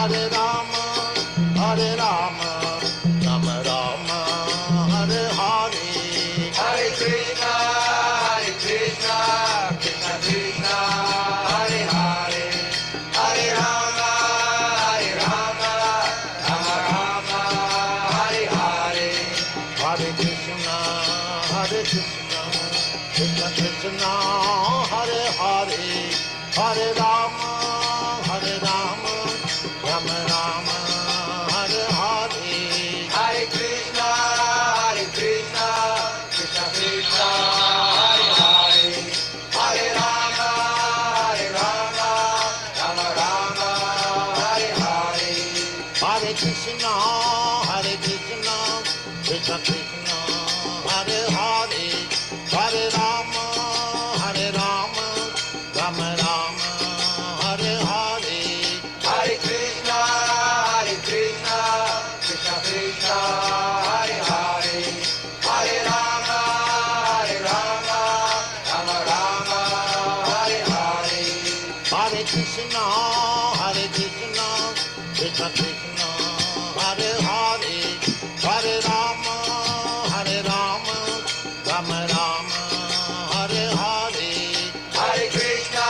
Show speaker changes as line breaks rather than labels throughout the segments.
Hare Rama, Hare Rama, Rama Rama, Hare Hare.
Hare Krishna, Krishna Krishna, Hare Hare, Hare Rama, Rama Rama, Hare Hare.
Hare Krishna, Krishna Krishna, Hare Hare, Hare Rama, Rama Rama, Hare Hare.
Hare Krishna, Krishna Krishna, Hare Hare, Hare Rama, Rama Rama, Hare Hare.
Hare Krishna, Krishna Krishna, Hare Hare, Hare Rama, Rama Rama, Hare Hare.
Hare Krishna, Krishna Krishna, Hare Hare, Hare Rama, Rama Rama, Hare Hare.
Hare Krishna, Krishna Krishna, Hare Hare, Hare Rama, Rama Rama, Hare Hare.
Hare Krishna,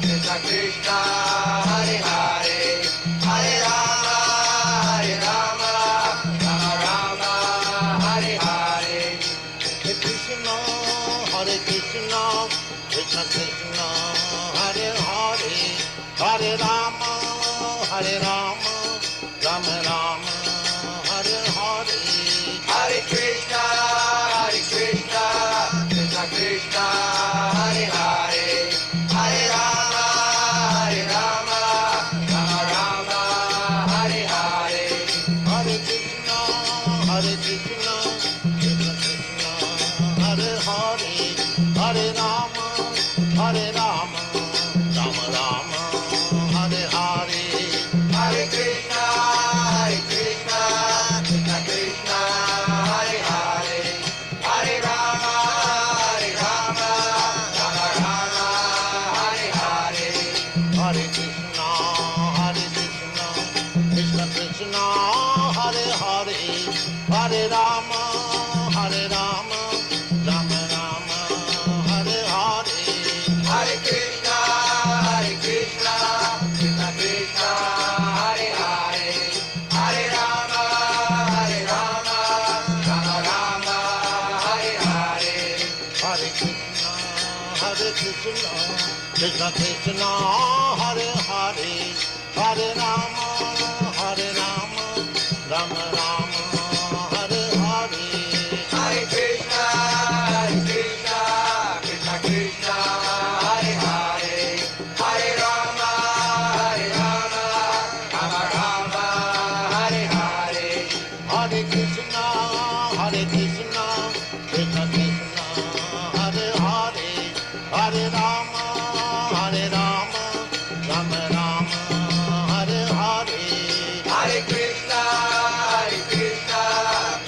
Krishna Krishna, Hare Hare, Hare Rama, Rama Hare Hare.
Hare Krishna, Krishna Krishna, Hare Hare, Hare Rama, Rama Rama, Hare Hare.
Hare Krishna, Krishna Krishna, Hare Hare, Hare Rama, Rama Hare Hare.
Hare Krishna, Krishna Krishna, Hare Hare, Hare Rama, Rama Rama, Hare Hare.
Hare Krishna, Krishna Krishna, Hare Hare, Hare Rama, Rama Hare Hare.
Hare Krishna, Krishna Krishna, Hare Hare, Hare Rama, Rama Rama, Hare Hare.
Hare Krishna, Krishna Krishna, Hare Hare, Hare Rama, Rama Hare Hare.
Hare Krishna, Krishna Krishna, Hare Hare, Hare Rama, Rama Rama, Hare Hare.
Hare Krishna, Krishna Krishna, Hare Hare, Hare Rama, Rama Hare Hare.
Hare Krishna, Krishna Krishna, Hare Hare, Hare Rama, Rama Rama, Hare Hare.
Hare Krishna,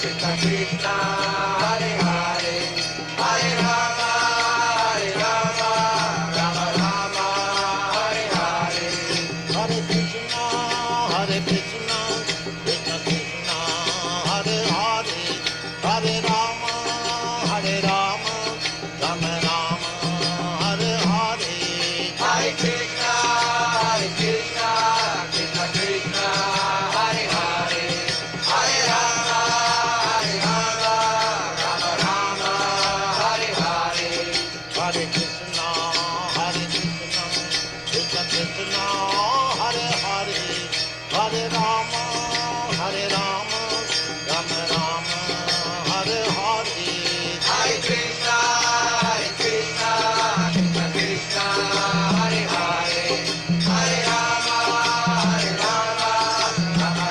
Krishna Krishna, Hare Hare, Hare Rama, Rama Hare Hare.
Hare Krishna, Krishna Krishna, Hare Hare, Hare Rama, Rama Rama, Hare Hare.
Hare Krishna, Krishna Krishna, Hare Hare, Hare Rama, Rama Hare Hare.
Hare Krishna, Krishna Krishna, Hare Hare, Hare Rama, Rama Rama, Hare Hare.
Hare Krishna, Krishna Krishna, Hare Hare, Hare Rama, Rama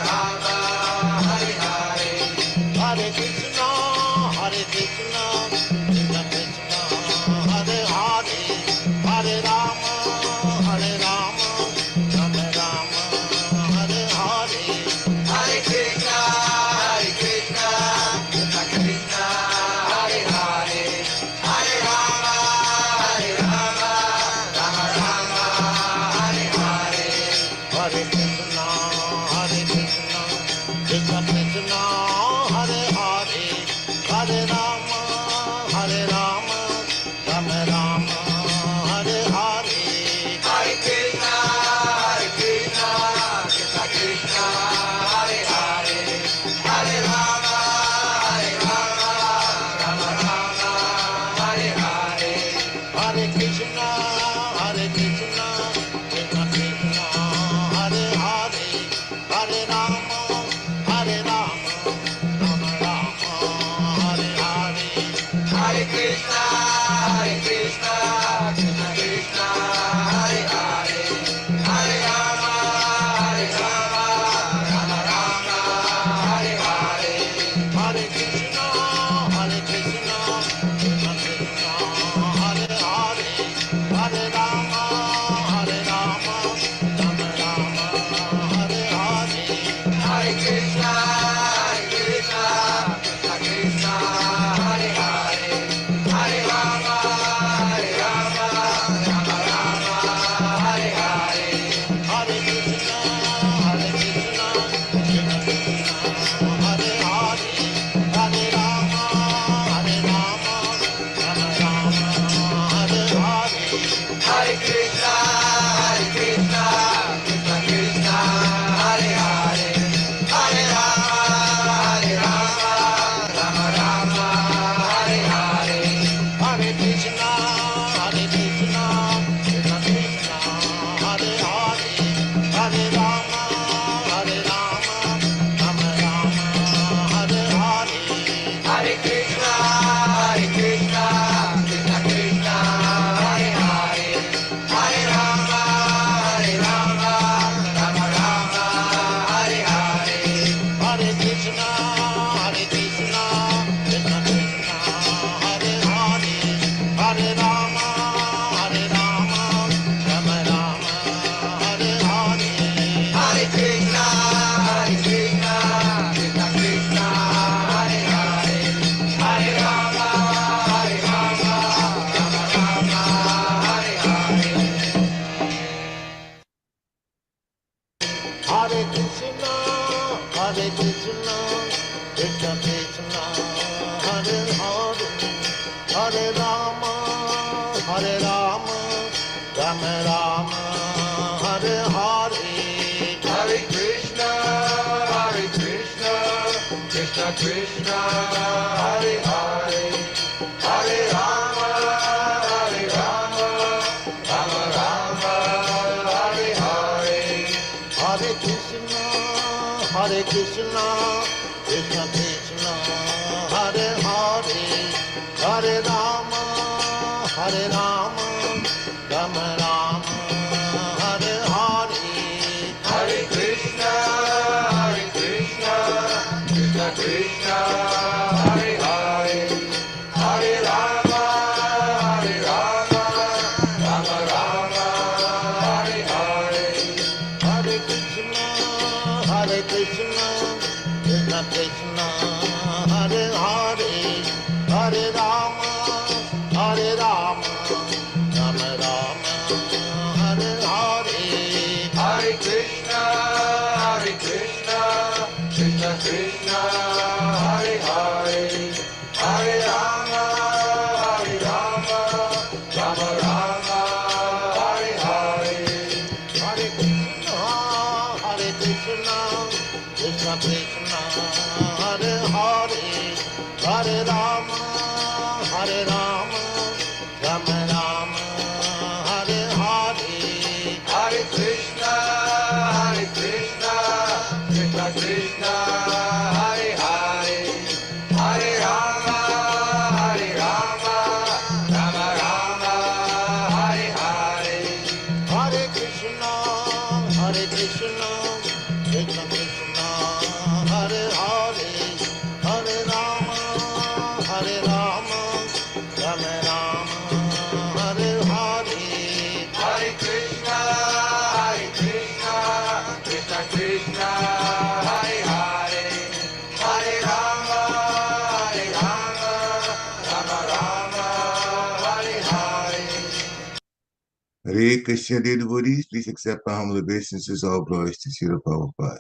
Hare Hare.
Hare Krishna, Krishna Krishna, Hare Hare, Hare Rama, Rama Rama, Hare Hare. Hare Krishna, Krishna Krishna, Hare Hare, Hare Rama, Rama Rama, Hare Hare.
Hare Krishna, Krishna Krishna, Hare Hare, Hare Rama, Rama Rama, Hare Hare.
Hare Krishna, Krishna Krishna, Hare Hare, Hare Rama, Rama Rama, Hare Hare.
Hare Krishna, Krishna Krishna, Hare Hare, Hare Rama, Rama Rama, Hare Hare.
Hare Krishna, Krishna Krishna, Hare Hare, Hare Rama, Rama Rama, Hare Hare.
Hare Krishna, Krishna Krishna, Hare Hare, Hare Rama, Rama Rama, Hare Hare.
Hare Krishna, Krishna Krishna, Hare Hare, Hare Rama, Rama Rama, Hare Hare.
Hare Krishna, Krishna Krishna, Hare Hare, Hare Rama, Rama Rama, Hare Hare.
Hare Krishna, Krishna Krishna, Hare Hare, Hare Rama, Rama Rama, Hare Hare.
Hare Krishna, Krishna Krishna, Hare Hare, Hare Rama, Rama Rama, Hare Hare.
Hare Krishna, Krishna Krishna, Hare Hare, Hare Rama, Rama Rama, Hare Hare.
Hare Krishna, Krishna Krishna, Hare Hare, Hare Rama, Rama Rama, Hare Hare.
Hare Krishna, Krishna Krishna, Hare Hare, Hare Rama, Rama Rama, Hare Hare.
Hare Krishna, Krishna Krishna, Hare Hare, Hare Rama, Rama Rama, Hare Hare.
Hare Krishna, Krishna Krishna, Hare Hare, Hare Rama, Rama Rama, Hare Hare.
Hare Krishna, Krishna Krishna, Hare Hare, Hare Rama, Rama Rama, Hare Hare.
Hare Krishna, Krishna Krishna, Hare Hare, Hare Rama, Rama Rama, Hare Hare.
Hare Krishna, Krishna Krishna, Hare Hare, Hare Rama, Rama Rama, Hare Hare.
Hare Krishna, Krishna Krishna, Hare Hare, Hare Rama, Rama Rama, Hare Hare.
Hare Krishna, Krishna Krishna, Hare Hare, Hare Rama, Rama Rama, Hare Hare.
Hare Krishna, Krishna Krishna, Hare Hare, Hare Rama, Rama Rama, Hare Hare.
Hare Krishna, Krishna Krishna, Hare Hare, Hare Rama, Rama Rama, Hare Hare.
Hare Krishna, dear devotees, please accept our humble obeisances, all glories to Srila Prabhupada.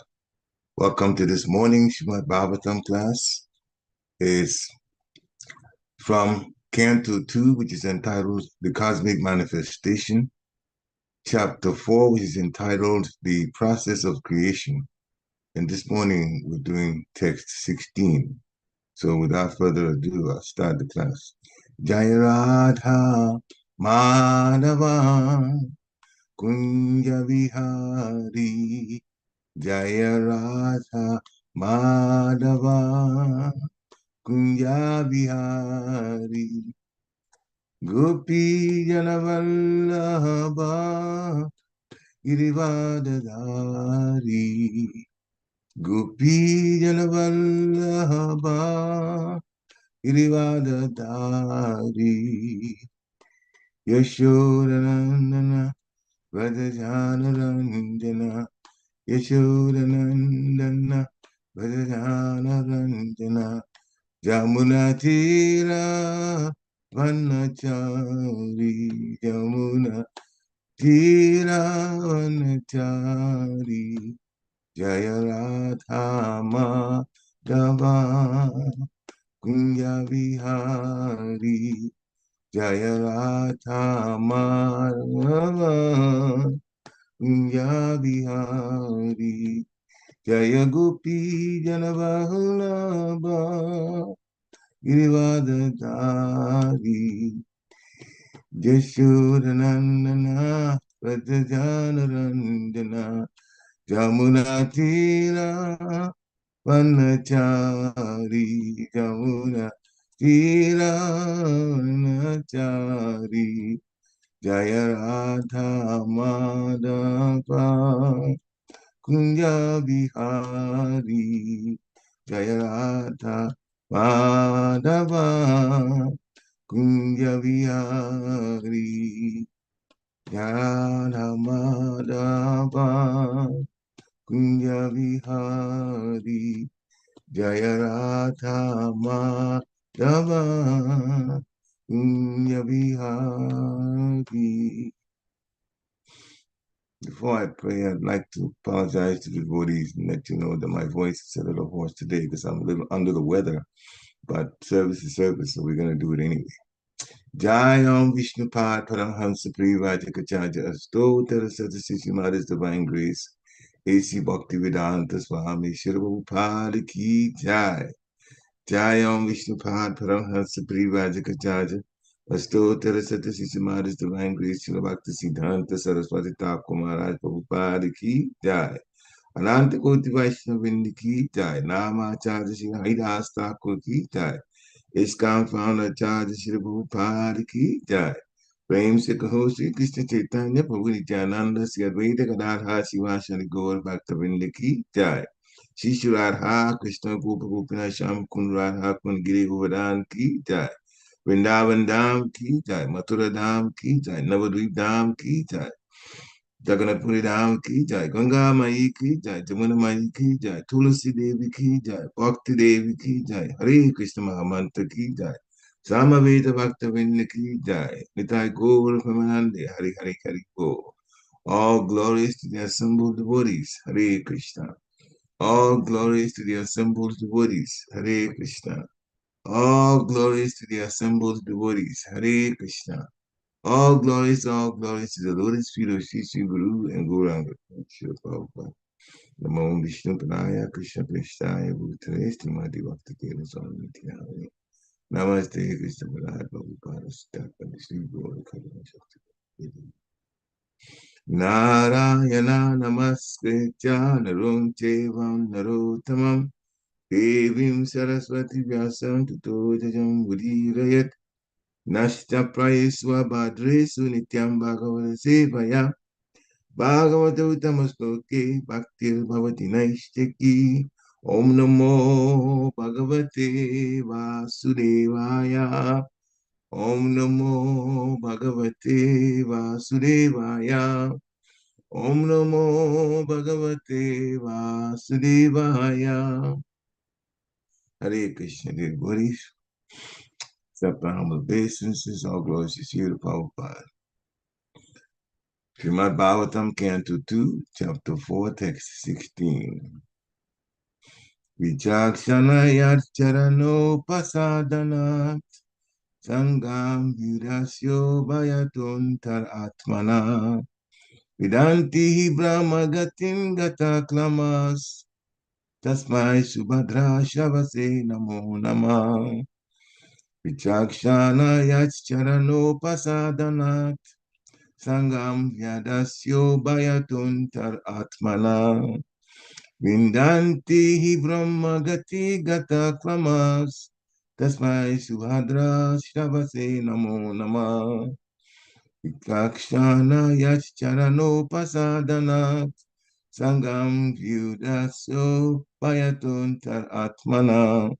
Welcome to this morning Srimad Bhagavatam class. It's from Canto 2, which is entitled The Cosmic Manifestation, Chapter 4, which is entitled The Process of Creation. And this morning we're doing text 16. So without further ado, I'll start the class. Jaya Radha Madhava Kunja Vihari Jaya Radha Madhava Kunja Vihari Gopi Janavallabha Girivadadari Gopi Janavallabha Girivadadari Yashodanandana Vrajajanarandana Yashodanandana Vrajajanarandana Jamunatira Vanachari Jamuna Tira Vanachari Jaya Radha Madhava Kunya Vihari Jaya Radha Madhava Kunya Vihari Jaya Gopi Janavallabha Girivadadari Jashodanandana Vrajajanarandana Jamunatira Vanachari Jamuna Tira Vanachari Jaya Radha Madhava Kunja Vihari Jaya Radha Madhava Kunja Vihari Radha Madhava Kunja Vihari Jaya Radha Madhava Kunja Vihari. Before I pray, I'd like to apologize to the devotees and let you know that my voice is a little hoarse today because I'm a little under the weather, but service is service, so we're going to do it anyway. Jai Om Vishnupad Paramhamsa Privajakachaja Astottara Satasishimada's Divine Grace A.C. Bhaktivedanta Swami Srila Prabhupada Ki Jai. Jai Om Vishnupad Paramhamsa Privajakachaja Astottara Satasishimada's Divine Grace Srila Bhakti Siddhanta Saraswati Thakur Maharaj Prabhupada Ki Jai. Ananta Koti Vaishnavindi Ki Jai. Namacharya Sri Haridas Thakur Ki Jai. ISKCON founder Acharya Srila Prabhupada Ki Jai. Prem Se Kaho Sri Krishna Chaitanya Prabhu Nityananda Sri Advaita Gadadhar Sivasani Gaur Bhaktavinda Ki Jai. Shri Shri Radha Krishna Gopa Gopinath Sham Kund Radha Kund Giri Govardhan Ki Jai. Vrindavan Dham Ki Jai. Mathura Dham Ki Jai. Navadvip Dham Ki Jai. Jagannathpuri Dham Ki Jai, Ganga Mai Ki Jai, Jamuna Mai Ki Jai, Tulasi Devi Ki Jai, Bhakti Devi Ki Jai, Hare Krishna Mahamantra Ki Jai, Samaveta Bhaktavinda Ki Jai, Nitai Gaur Pramanande, Hare Hare Hare Go. All glories to the assembled devotees, Hare Krishna. All glories to the assembled devotees, Hare Krishna. All glories to the assembled devotees, Hare Krishna. All glories to the Lotus feet of Sri Sri Guru and Gauranga. Srila Prabhupada. Namo Vishnu Padaya Krishna Prestaya Bhutale Srimati Bhakti Kela Swami Nityananda. Namaste Krishna Padaya Prabhupada Stakani Sri Guru Karana Shakti. Narayana Namaskritya Narum Chevam Narottamam Devim Saraswati Vyasam Tato Jajam Budirayat Nashta Prayeswa Bhadresu Nityam Bhagavata Sevaya Bhagavata Uttamastoke Bhaktir Bhavati Naishtaki Om Namo Bhagavate Vasudevaya Om Namo Bhagavate Vasudevaya Om Namo Bhagavate Vasudevaya. Hare Krishna, dear devotees. Accept our humble obeisances, all glories to Srila Prabhupada. Srimad Bhagavatam, Canto 2, Chapter 4, Text 16. Vichakshana charano pasadana sangam virasyo bhayaton tar atmana Vedanti brahmagatim gata klamas tasmai subhadra shavase namo nama Vichakshana charano pasadanat sangam vyadasyo bhayaton tar atmana Vindanti hi brahma gati gata klamas tasmai subhadra shavase namo nama Vikakshana yacharano pasadana sangam vyudaso payatun tar atmana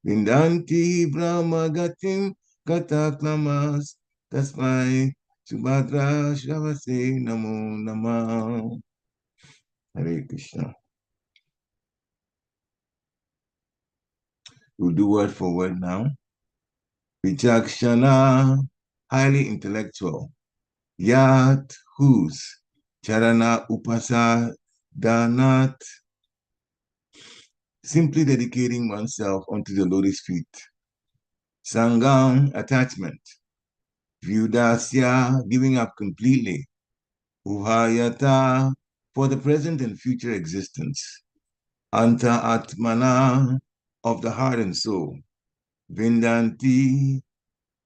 Vindanti brahma gatim gata klamas tasmai subhadra shavase namo nama Hare Krishna. We'll do word for word now. Vichakshana, highly intellectual. Yat, whose. Charana upasa danat, simply dedicating oneself unto the lotus feet. Sangam, attachment. Vyudasya, giving up completely. Uhayata, for the present and future existence. Anta atmana, of the heart and soul. Vindanti,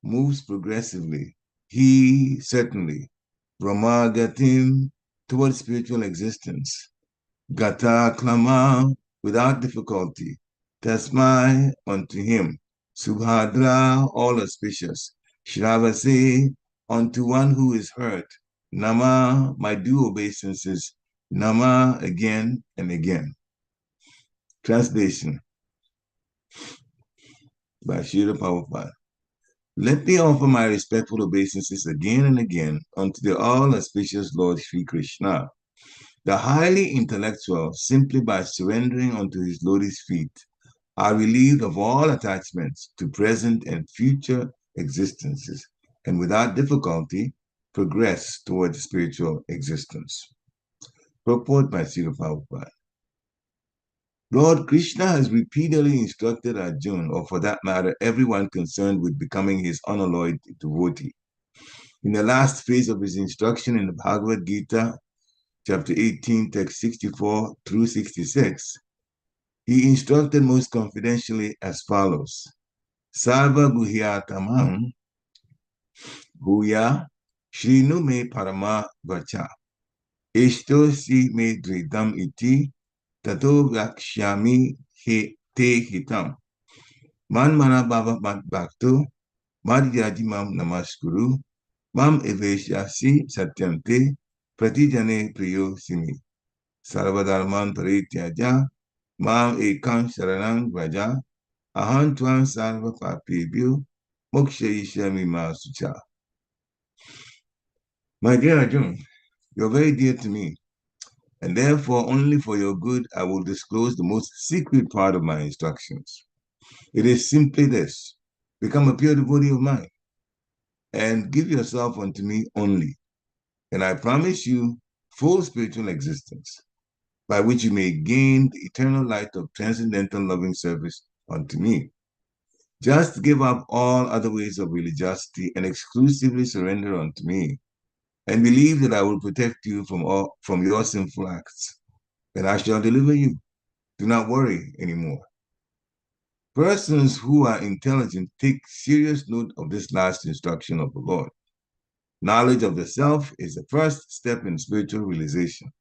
moves progressively. He certainly. Brahmagatim, towards spiritual existence. Gata klama, without difficulty. Tasmai, unto him. Subhadra, all auspicious. Shravase, unto one who is hurt. Nama, my due obeisances. Nama, again and again. Translation by Srila Prabhupada. Let me offer my respectful obeisances again and again unto the all-auspicious Lord Sri Krishna, the highly intellectual, simply by surrendering unto his lotus feet, are relieved of all attachments to present and future existences, and without difficulty progress towards spiritual existence. Purport by Srila Prabhupada. Lord Krishna has repeatedly instructed Arjuna, or for that matter, everyone concerned with becoming his unalloyed devotee. In the last phase of his instruction in the Bhagavad Gita, chapter 18, text 64 through 66, he instructed most confidentially as follows. Sarva guhyatamam guya shrinu me parama vacha eshto si me dridam iti tato vakshyami he te hitam man mana bhava mat bhakto mad yajimam namaskuru mam eveshyasi satyam te pratijane priyo simi sarvadharman parityaja mam ekam sharanam vraja aham tvam sarva papebhyo mokshayishyami ma sucha. My dear Arjuna, you're very dear to me, and therefore only for your good I will disclose the most secret part of my instructions. It is simply this: become a pure devotee of mine, and give yourself unto me only, and I promise you full spiritual existence, by which you may gain the eternal light of transcendental loving service unto me. Just give up all other ways of religiosity and exclusively surrender unto me, and believe that I will protect you from your sinful acts, and I shall deliver you. Do not worry anymore. Persons who are intelligent take serious note of this last instruction of the Lord. Knowledge of the self is the first step in spiritual realization,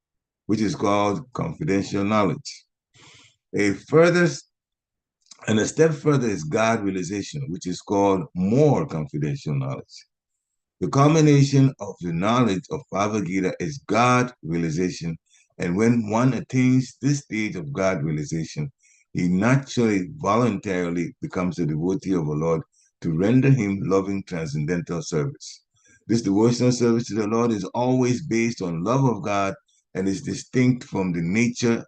which is called confidential knowledge. A step further is God realization, which is called more confidential knowledge. The culmination of the knowledge of Bhagavad Gita is God realization, and when one attains this stage of God realization, he naturally, voluntarily becomes a devotee of the Lord to render him loving transcendental service. This devotional service to the Lord is always based on love of God and is distinct from the nature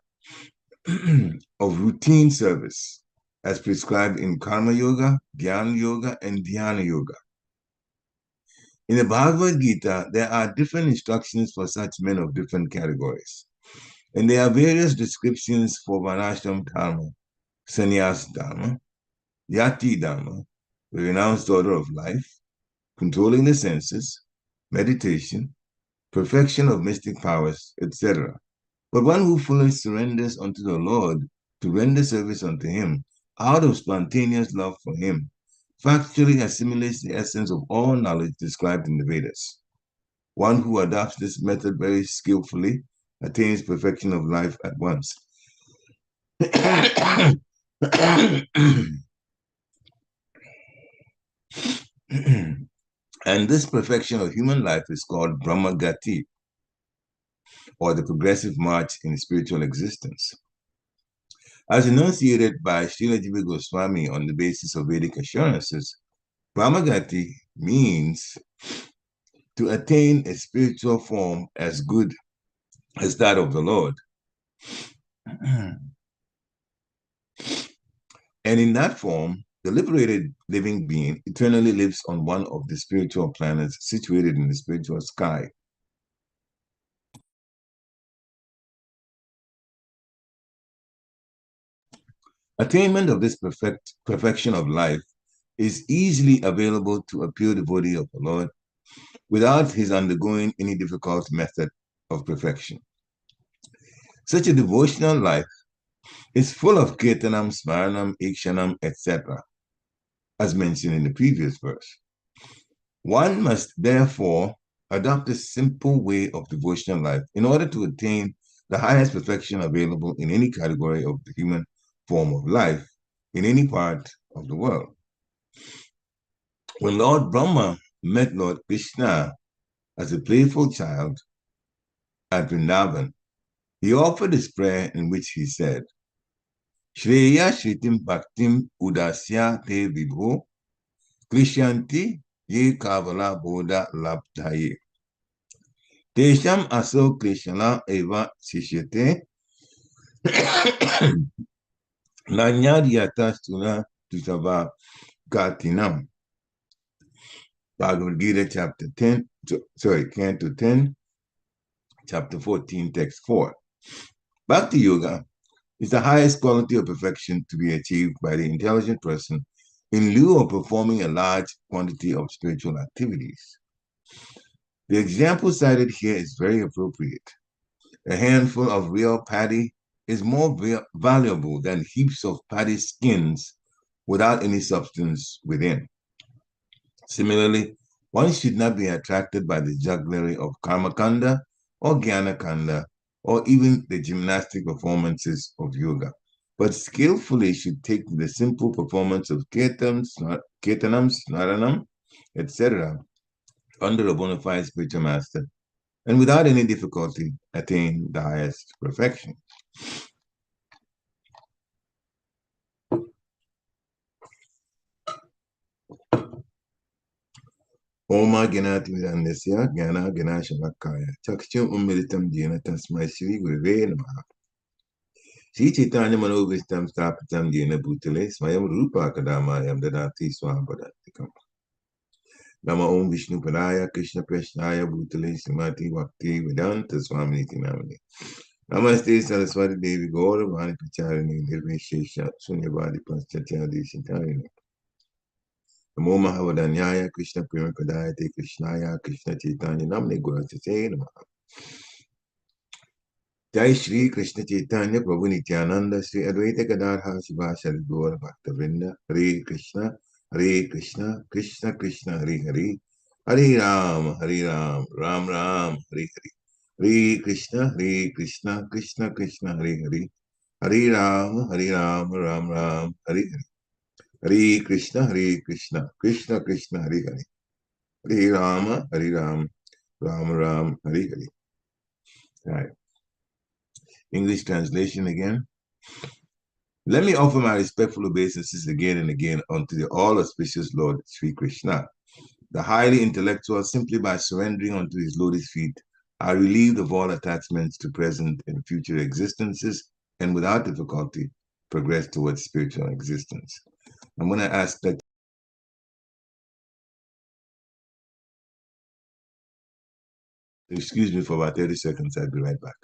of routine service as prescribed in Karma Yoga, Jnana Yoga, and Dhyana Yoga. In the Bhagavad Gita, there are different instructions for such men of different categories. And there are various descriptions for Varnashram Dharma, Sannyas Dharma, Yati Dharma, the renounced order of life, controlling the senses, meditation, perfection of mystic powers, etc. But one who fully surrenders unto the Lord to render service unto him out of spontaneous love for him factually assimilates the essence of all knowledge described in the Vedas. One who adopts this method very skillfully attains perfection of life at once. And this perfection of human life is called Brahmagati, or the progressive march in spiritual existence. As enunciated by Srila Jiva Goswami on the basis of Vedic assurances, Brahmagati means to attain a spiritual form as good as that of the Lord. And in that form, the liberated living being eternally lives on one of the spiritual planets situated in the spiritual sky. Attainment of this perfection of life is easily available to a pure devotee of the Lord without his undergoing any difficult method of perfection. Such a devotional life is full of kirtanam, smaranam, ikshanam, etc., as mentioned in the previous verse. One must therefore adopt a simple way of devotional life in order to attain the highest perfection available in any category of the human form of life in any part of the world. When Lord Brahma met Lord Krishna as a playful child at Vrindavan, he offered his prayer in which he said, Shreya Shritim Bhaktim Udasya Te Vibho Krishyanti Ye Kavala Bodha Labdhaye Tesham Aso Krishna Eva Sishyate Lanyadhyata Suna Tusava Gatinam. Bhagavad Gita chapter 10, Canto 10, chapter 14, text 4. Bhakti Yoga is the highest quality of perfection to be achieved by the intelligent person in lieu of performing a large quantity of spiritual activities. The example cited here is very appropriate. A handful of real paddy is more valuable than heaps of paddy skins without any substance within. Similarly, one should not be attracted by the jugglery of karmakanda or jnanakanda or even the gymnastic performances of yoga, but skillfully should take the simple performance of kirtanam, smaranam, etc. under a bona fide spiritual master, and without any difficulty attain the highest perfection. Oma Ganati Vidandasya, Gana Ganashavakaya, Chakshum Umilitam Jena Tasmai Shri Gurve Namaha. Sri Chaitanya Manovistam Stapitam Jena Bhutale, Swayam Rupa Kadamayam Dadati Swabhadatikam. Nama Om Vishnu Padaya Krishna Preshnaya Bhutale Srimati Bhakti Vedanta Swaminiti Namani. Namaste Saraswati Devi Gaura Vani Pacharini Nirvishesha Sunyavadi Paschatya Shintarina. Namo Mahavadanyaya Krishna Prema Kadayate Krishnaya Krishna Chaitanya Namne Gurasate Namaha. Jai Shri Krishna Chaitanya Prabhu Nityananda Shri Advaita Gadadha Shivasari Gaura Bhakta Vrinda Hare Krishna Krishna Krishna Hare Hare Hare Ram Ram Ram Hare Hare Hare Krishna Krishna Krishna Hare Hare Hare Ram Ram Ram Hare Hare Hare Krishna Krishna Krishna Hare Hare Hare Ram Ram Ram Hare Hare. Right. English translation again. Let me offer my respectful obeisances again and again unto the all-auspicious Lord Sri Krishna. The highly intellectual, simply by surrendering unto his lotus feet, are relieved of all attachments to present and future existences, and without difficulty progress towards spiritual existence. I'm going to ask that Excuse me for about 30 seconds. I'll be right back.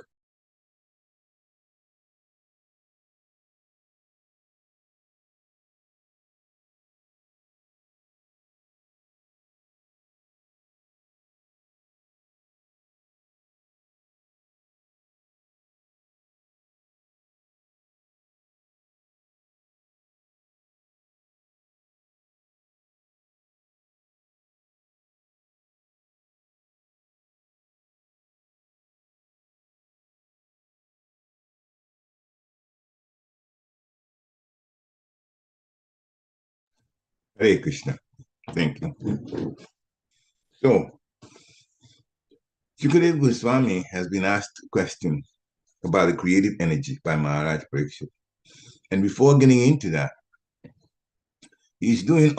Hare Krishna. Thank you. So, Shukadev Goswami has been asked a question about the creative energy by Maharaj Pariksit. And before getting into that, he's doing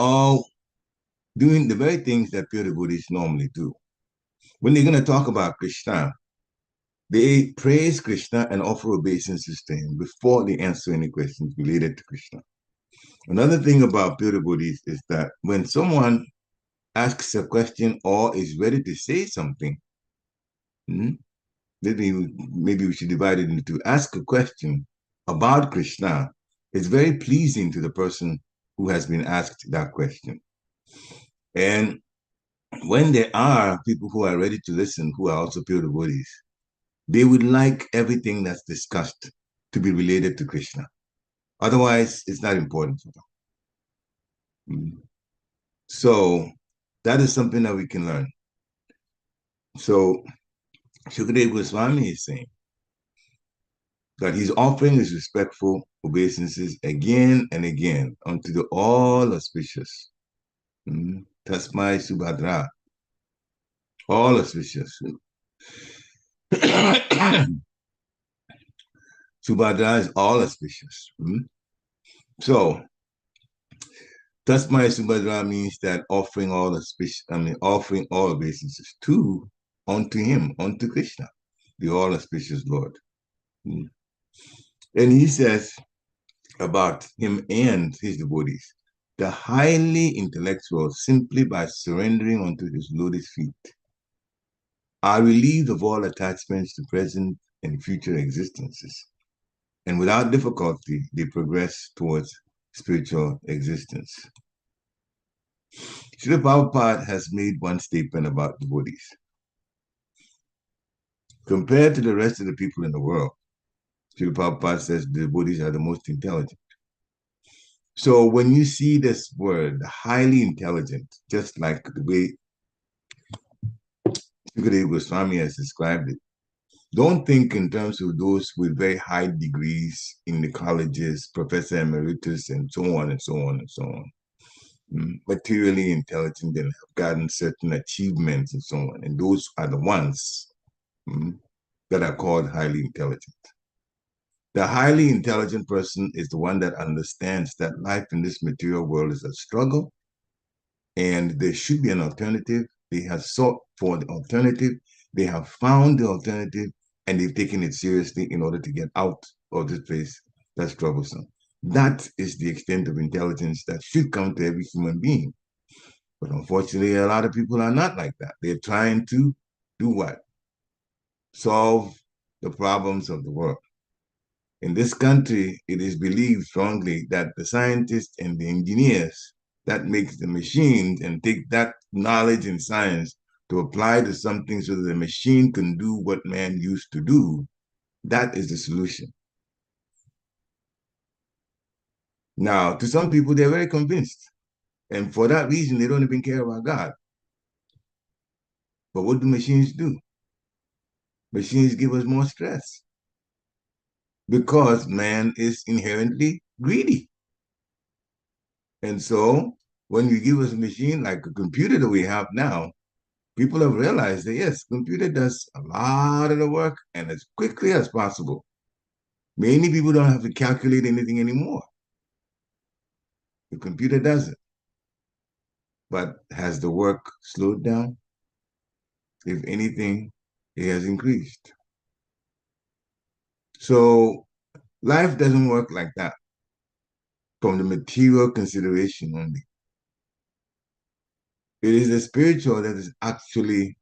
the very things that pure devotees normally do. When they're going to talk about Krishna, they praise Krishna and offer obeisances to him before they answer any questions related to Krishna. Another thing about pure devotees is that when someone asks a question or is ready to say something, hmm, maybe we should divide it into ask a question about Krishna. It's very pleasing to the person who has been asked that question. And when there are people who are ready to listen, who are also pure devotees, they would like everything that's discussed to be related to Krishna. Otherwise, it's not important for them. Mm. So that is something that we can learn. So Shukadeva Goswami is saying that he's offering his respectful obeisances again and again unto the all auspicious. Tasmai Subhadra, all auspicious. Subhadra is all auspicious. So Tasmai Subhadra means that offering all auspicious, offering all obeisances to unto him, unto Krishna, the all auspicious Lord. And he says about him and his devotees, the highly intellectual, simply by surrendering unto his lotus feet, are relieved of all attachments to present and future existences. And without difficulty, they progress towards spiritual existence. Srila Prabhupada has made one statement about devotees. Compared to the rest of the people in the world, Srila Prabhupada says the devotees are the most intelligent. So when you see this word, highly intelligent, just like the way Sukadeva Goswami has described it, don't think in terms of those with very high degrees in the colleges, professor emeritus, and so on and so on and so on. Materially intelligent and have gotten certain achievements and so on. And those are the ones that are called highly intelligent. The highly intelligent person is the one that understands that life in this material world is a struggle and there should be an alternative. They have sought for the alternative. They have found the alternative and they've taken it seriously in order to get out of this place that's troublesome. That is the extent of intelligence that should come to every human being. But unfortunately, a lot of people are not like that. They're trying to do what? Solve the problems of the world. In this country, it is believed strongly that the scientists and the engineers that make the machines and take that knowledge and science to apply to something so that the machine can do what man used to do, that is the solution. Now, to some people, they're very convinced. And for that reason, they don't even care about God. But what do machines do? Machines give us more stress because man is inherently greedy. And so when you give us a machine like a computer that we have now, people have realized that yes, computer does a lot of the work and as quickly as possible. Many people don't have to calculate anything anymore. The computer does it. But has the work slowed down? If anything, it has increased. So life doesn't work like that from the material consideration only. It is the spiritual that is actually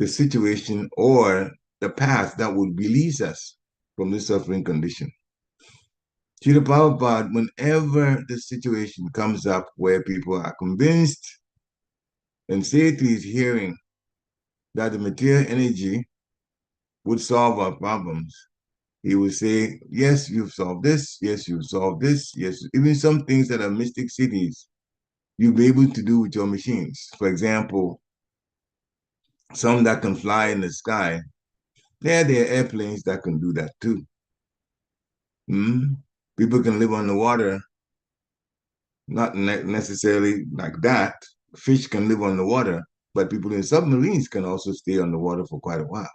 the situation or the path that would release us from this suffering condition. Srila Prabhupada, whenever the situation comes up where people are convinced and say to his hearing that the material energy would solve our problems, he would say, yes, you've solved this. Yes, you've solved this. Yes, even some things that are mystic cities, you'll be able to do with your machines. For example, some that can fly in the sky, there are airplanes that can do that too. Mm? People can live on the water, not necessarily like that. Fish can live on the water, but people in submarines can also stay on the water for quite a while.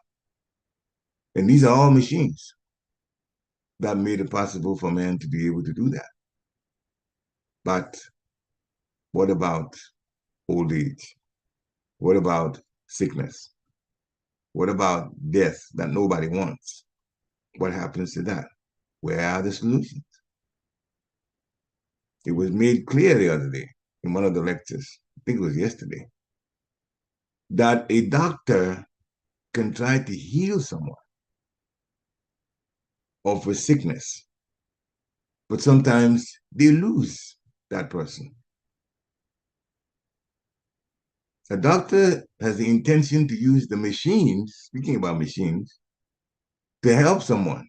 And these are all machines that made it possible for man to be able to do that. But what about old age? What about sickness? What about death that nobody wants? What happens to that? Where are the solutions? It was made clear the other day in one of the lectures, I think it was yesterday, that a doctor can try to heal someone of a sickness, but sometimes they lose that person. A doctor has the intention to use the machines, speaking about machines, to help someone,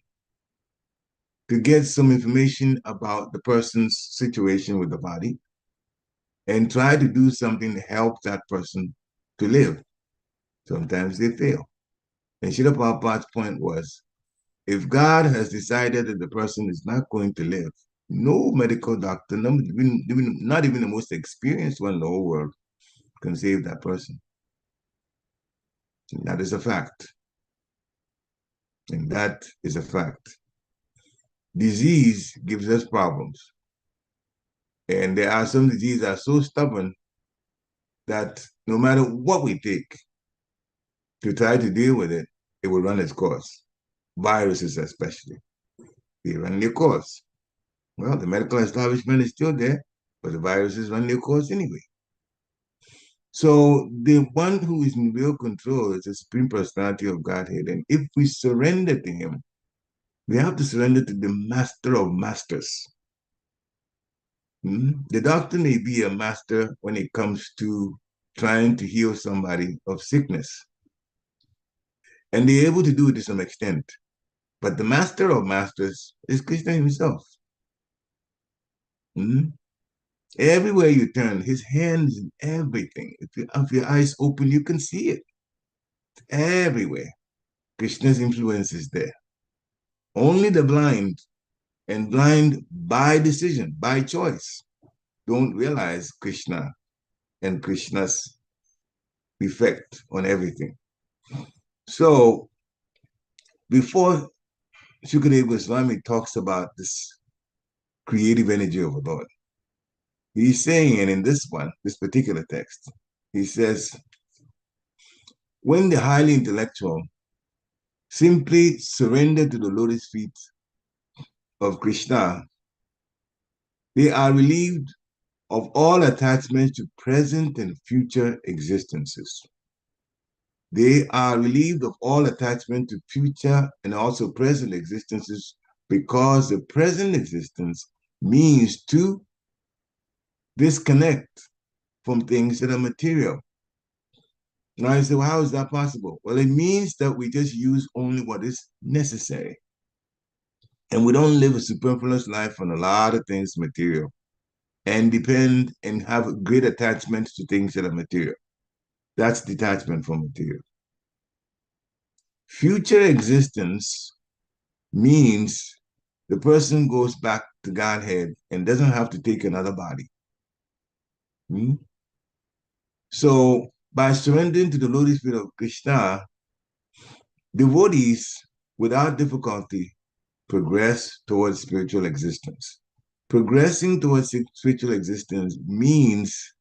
to get some information about the person's situation with the body, and try to do something to help that person to live. Sometimes they fail. And Srila Prabhupada's point was, if God has decided that the person is not going to live, no medical doctor, not even the most experienced one in the whole world, can save that person. And that is a fact. And that is a fact. Disease gives us problems. And there are some diseases that are so stubborn that no matter what we take to try to deal with it, it will run its course. Viruses especially. They run their course. Well, the medical establishment is still there, but the viruses run their course anyway. So the one who is in real control is the Supreme Personality of Godhead. And if we surrender to him, we have to surrender to the Master of Masters. The doctor may be a master when it comes to trying to heal somebody of sickness. And they're able to do it to some extent. But the Master of Masters is Krishna himself. Everywhere you turn, his hand is in everything. If you have your eyes open, you can see it. Everywhere. Krishna's influence is there. Only the blind, and blind by decision, by choice, don't realize Krishna and Krishna's effect on everything. So before Shukadeva Goswami talks about this creative energy of the Lord, he's saying, and in this one, this particular text, he says, when the highly intellectual simply surrender to the lotus feet of Krishna, they are relieved of all attachments to present and future existences. They are relieved of all attachment to future and also present existences because the present existence means to disconnect from things that are material. Now you say, well, how is that possible? Well, it means that we just use only what is necessary. And we don't live a superfluous life on a lot of things material and depend and have great attachments to things that are material. That's detachment from material. Future existence means the person goes back to Godhead and doesn't have to take another body. So by surrendering to the lotus feet of Krishna, devotees without difficulty progress towards spiritual existence. Progressing towards spiritual existence means,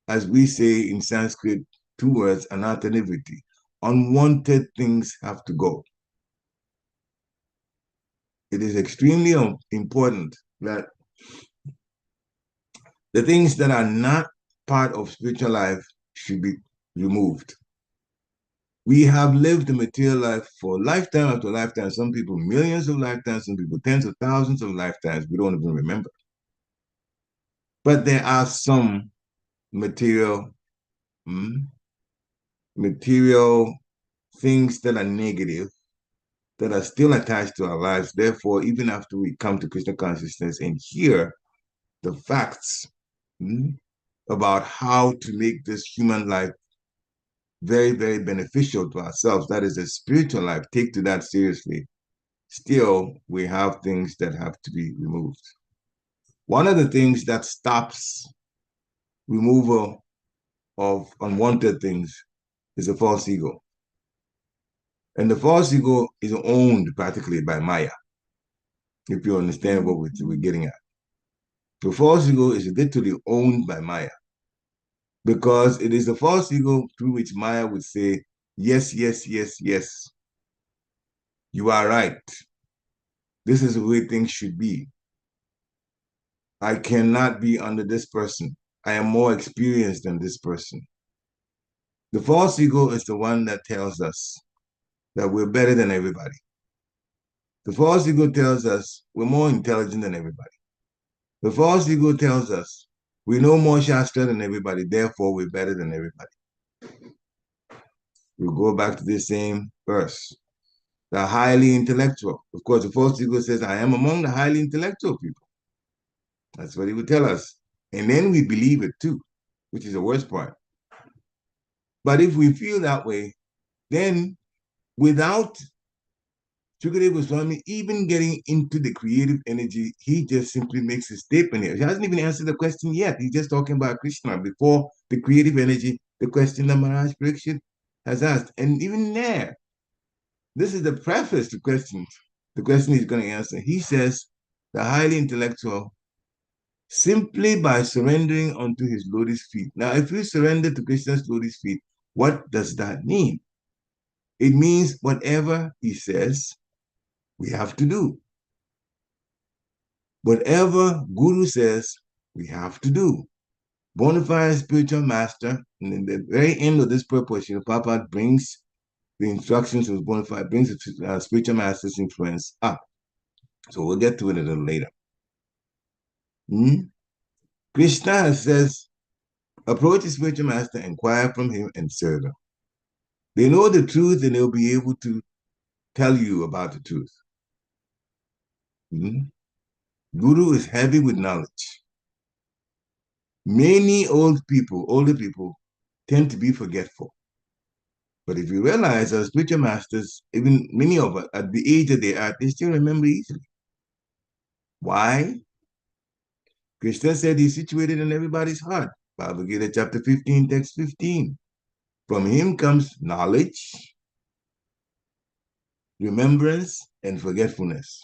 as we say in Sanskrit, two words, anarthanivritti. Unwanted things have to go. It is extremely important that the things that are not part of spiritual life should be removed. We have lived the material life for lifetime after lifetime. Some people millions of lifetimes, some people tens of thousands of lifetimes. We don't even remember. But there are some material, hmm, material things that are negative that are still attached to our lives. Therefore, even after we come to Krishna consciousness and hear the facts, hmm, about how to make this human life very, very beneficial to ourselves, that is a spiritual life, take to that seriously, still we have things that have to be removed. One of the things that stops removal of unwanted things is a false ego. And the false ego is owned practically by Maya, if you understand what we're getting at. The false ego is literally owned by Maya because it is the false ego through which Maya would say, yes, yes, yes, yes, you are right. This is the way things should be. I cannot be under this person. I am more experienced than this person. The false ego is the one that tells us that we're better than everybody. The false ego tells us we're more intelligent than everybody. The false ego tells us we know more Shastra than everybody, therefore we're better than everybody. We go back to this same verse. The highly intellectual. Of course, the false ego says, I am among the highly intellectual people. That's what he would tell us. And then we believe it too, which is the worst part. But if we feel that way, then without Shukadeva Goswami even getting into the creative energy, he just simply makes a statement here. He hasn't even answered the question yet. He's just talking about Krishna before the creative energy, the question that Maharaj Pariksit has asked. And even there, this is the preface to questions. The question he's going to answer. He says, the highly intellectual, simply by surrendering unto his lotus feet. Now, if you surrender to Krishna's lotus feet, what does that mean? It means whatever he says, we have to do. Whatever Guru says, we have to do. Bonafide spiritual master, and in the very end of this purpose, Srila Prabhupada brings the instructions of Bonafide, brings the spiritual master's influence up. So we'll get to it a little later. Krishna says, approach the spiritual master, inquire from him, and serve him. They know the truth and they'll be able to tell you about the truth. Guru is heavy with knowledge. Many older people tend to be forgetful. But if you realize our spiritual masters, even many of us, at the age that they are, they still remember easily. Why? Krishna said he's situated in everybody's heart. Bhagavad Gita chapter 15, text 15. From him comes knowledge, remembrance, and forgetfulness.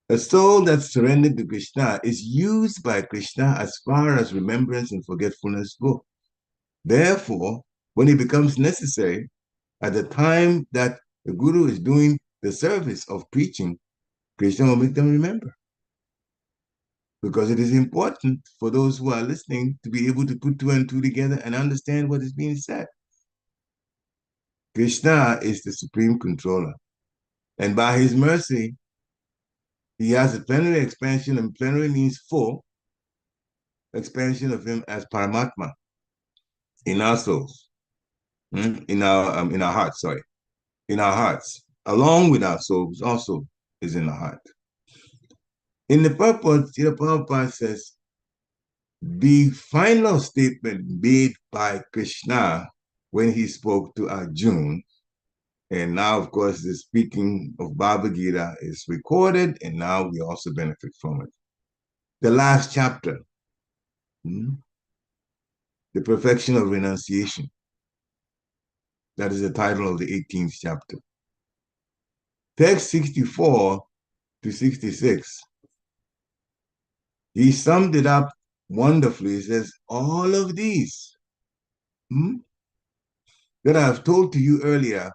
A soul that's surrendered to Krishna is used by Krishna as far as remembrance and forgetfulness go. Therefore, when it becomes necessary, at the time that the Guru is doing the service of preaching, Krishna will make them remember. Because it is important for those who are listening to be able to put two and two together and understand what is being said. Krishna is the supreme controller. And by his mercy, he has a plenary expansion, and plenary means full expansion of him as Paramatma in our souls, in our hearts, sorry, in our hearts, along with our souls also is in the heart. In the purport, Srila Prabhupada says, the final statement made by Krishna when he spoke to Arjuna, and now, of course, the speaking of Bhagavad Gita is recorded, and now we also benefit from it. The last chapter, the perfection of renunciation. That is the title of the 18th chapter. Text 64 to 66. He summed it up wonderfully. He says, all of these that I've told to you earlier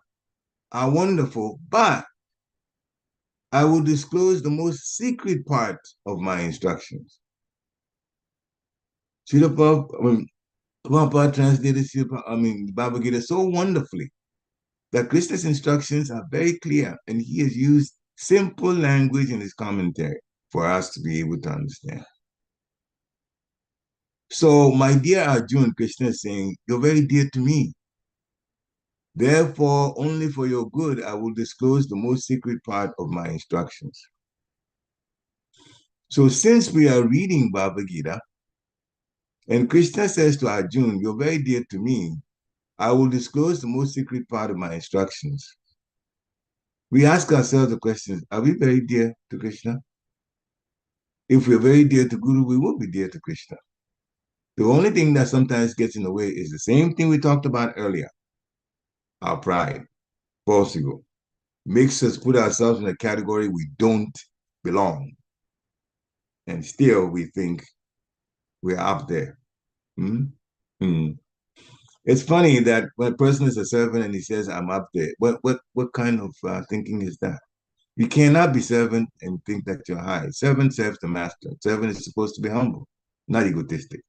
are wonderful, but I will disclose the most secret part of my instructions. Prabhupada translated, Bhagavad Gita so wonderfully that Krishna's instructions are very clear, and he has used simple language in his commentary for us to be able to understand. So, my dear Arjun, Krishna is saying, you're very dear to me. Therefore, only for your good, I will disclose the most secret part of my instructions. So, since we are reading Bhagavad Gita, and Krishna says to Arjun, you're very dear to me, I will disclose the most secret part of my instructions. We ask ourselves the question, are we very dear to Krishna? If we're very dear to Guru, we will be dear to Krishna. The only thing that sometimes gets in the way is the same thing we talked about earlier, our pride, false ego, makes us put ourselves in a category we don't belong. And still we think we're up there. Hmm? Hmm. It's funny that when a person is a servant and he says, I'm up there, what kind of thinking is that? You cannot be servant and think that you're high. Servant serves the master. Servant is supposed to be humble, not egotistic.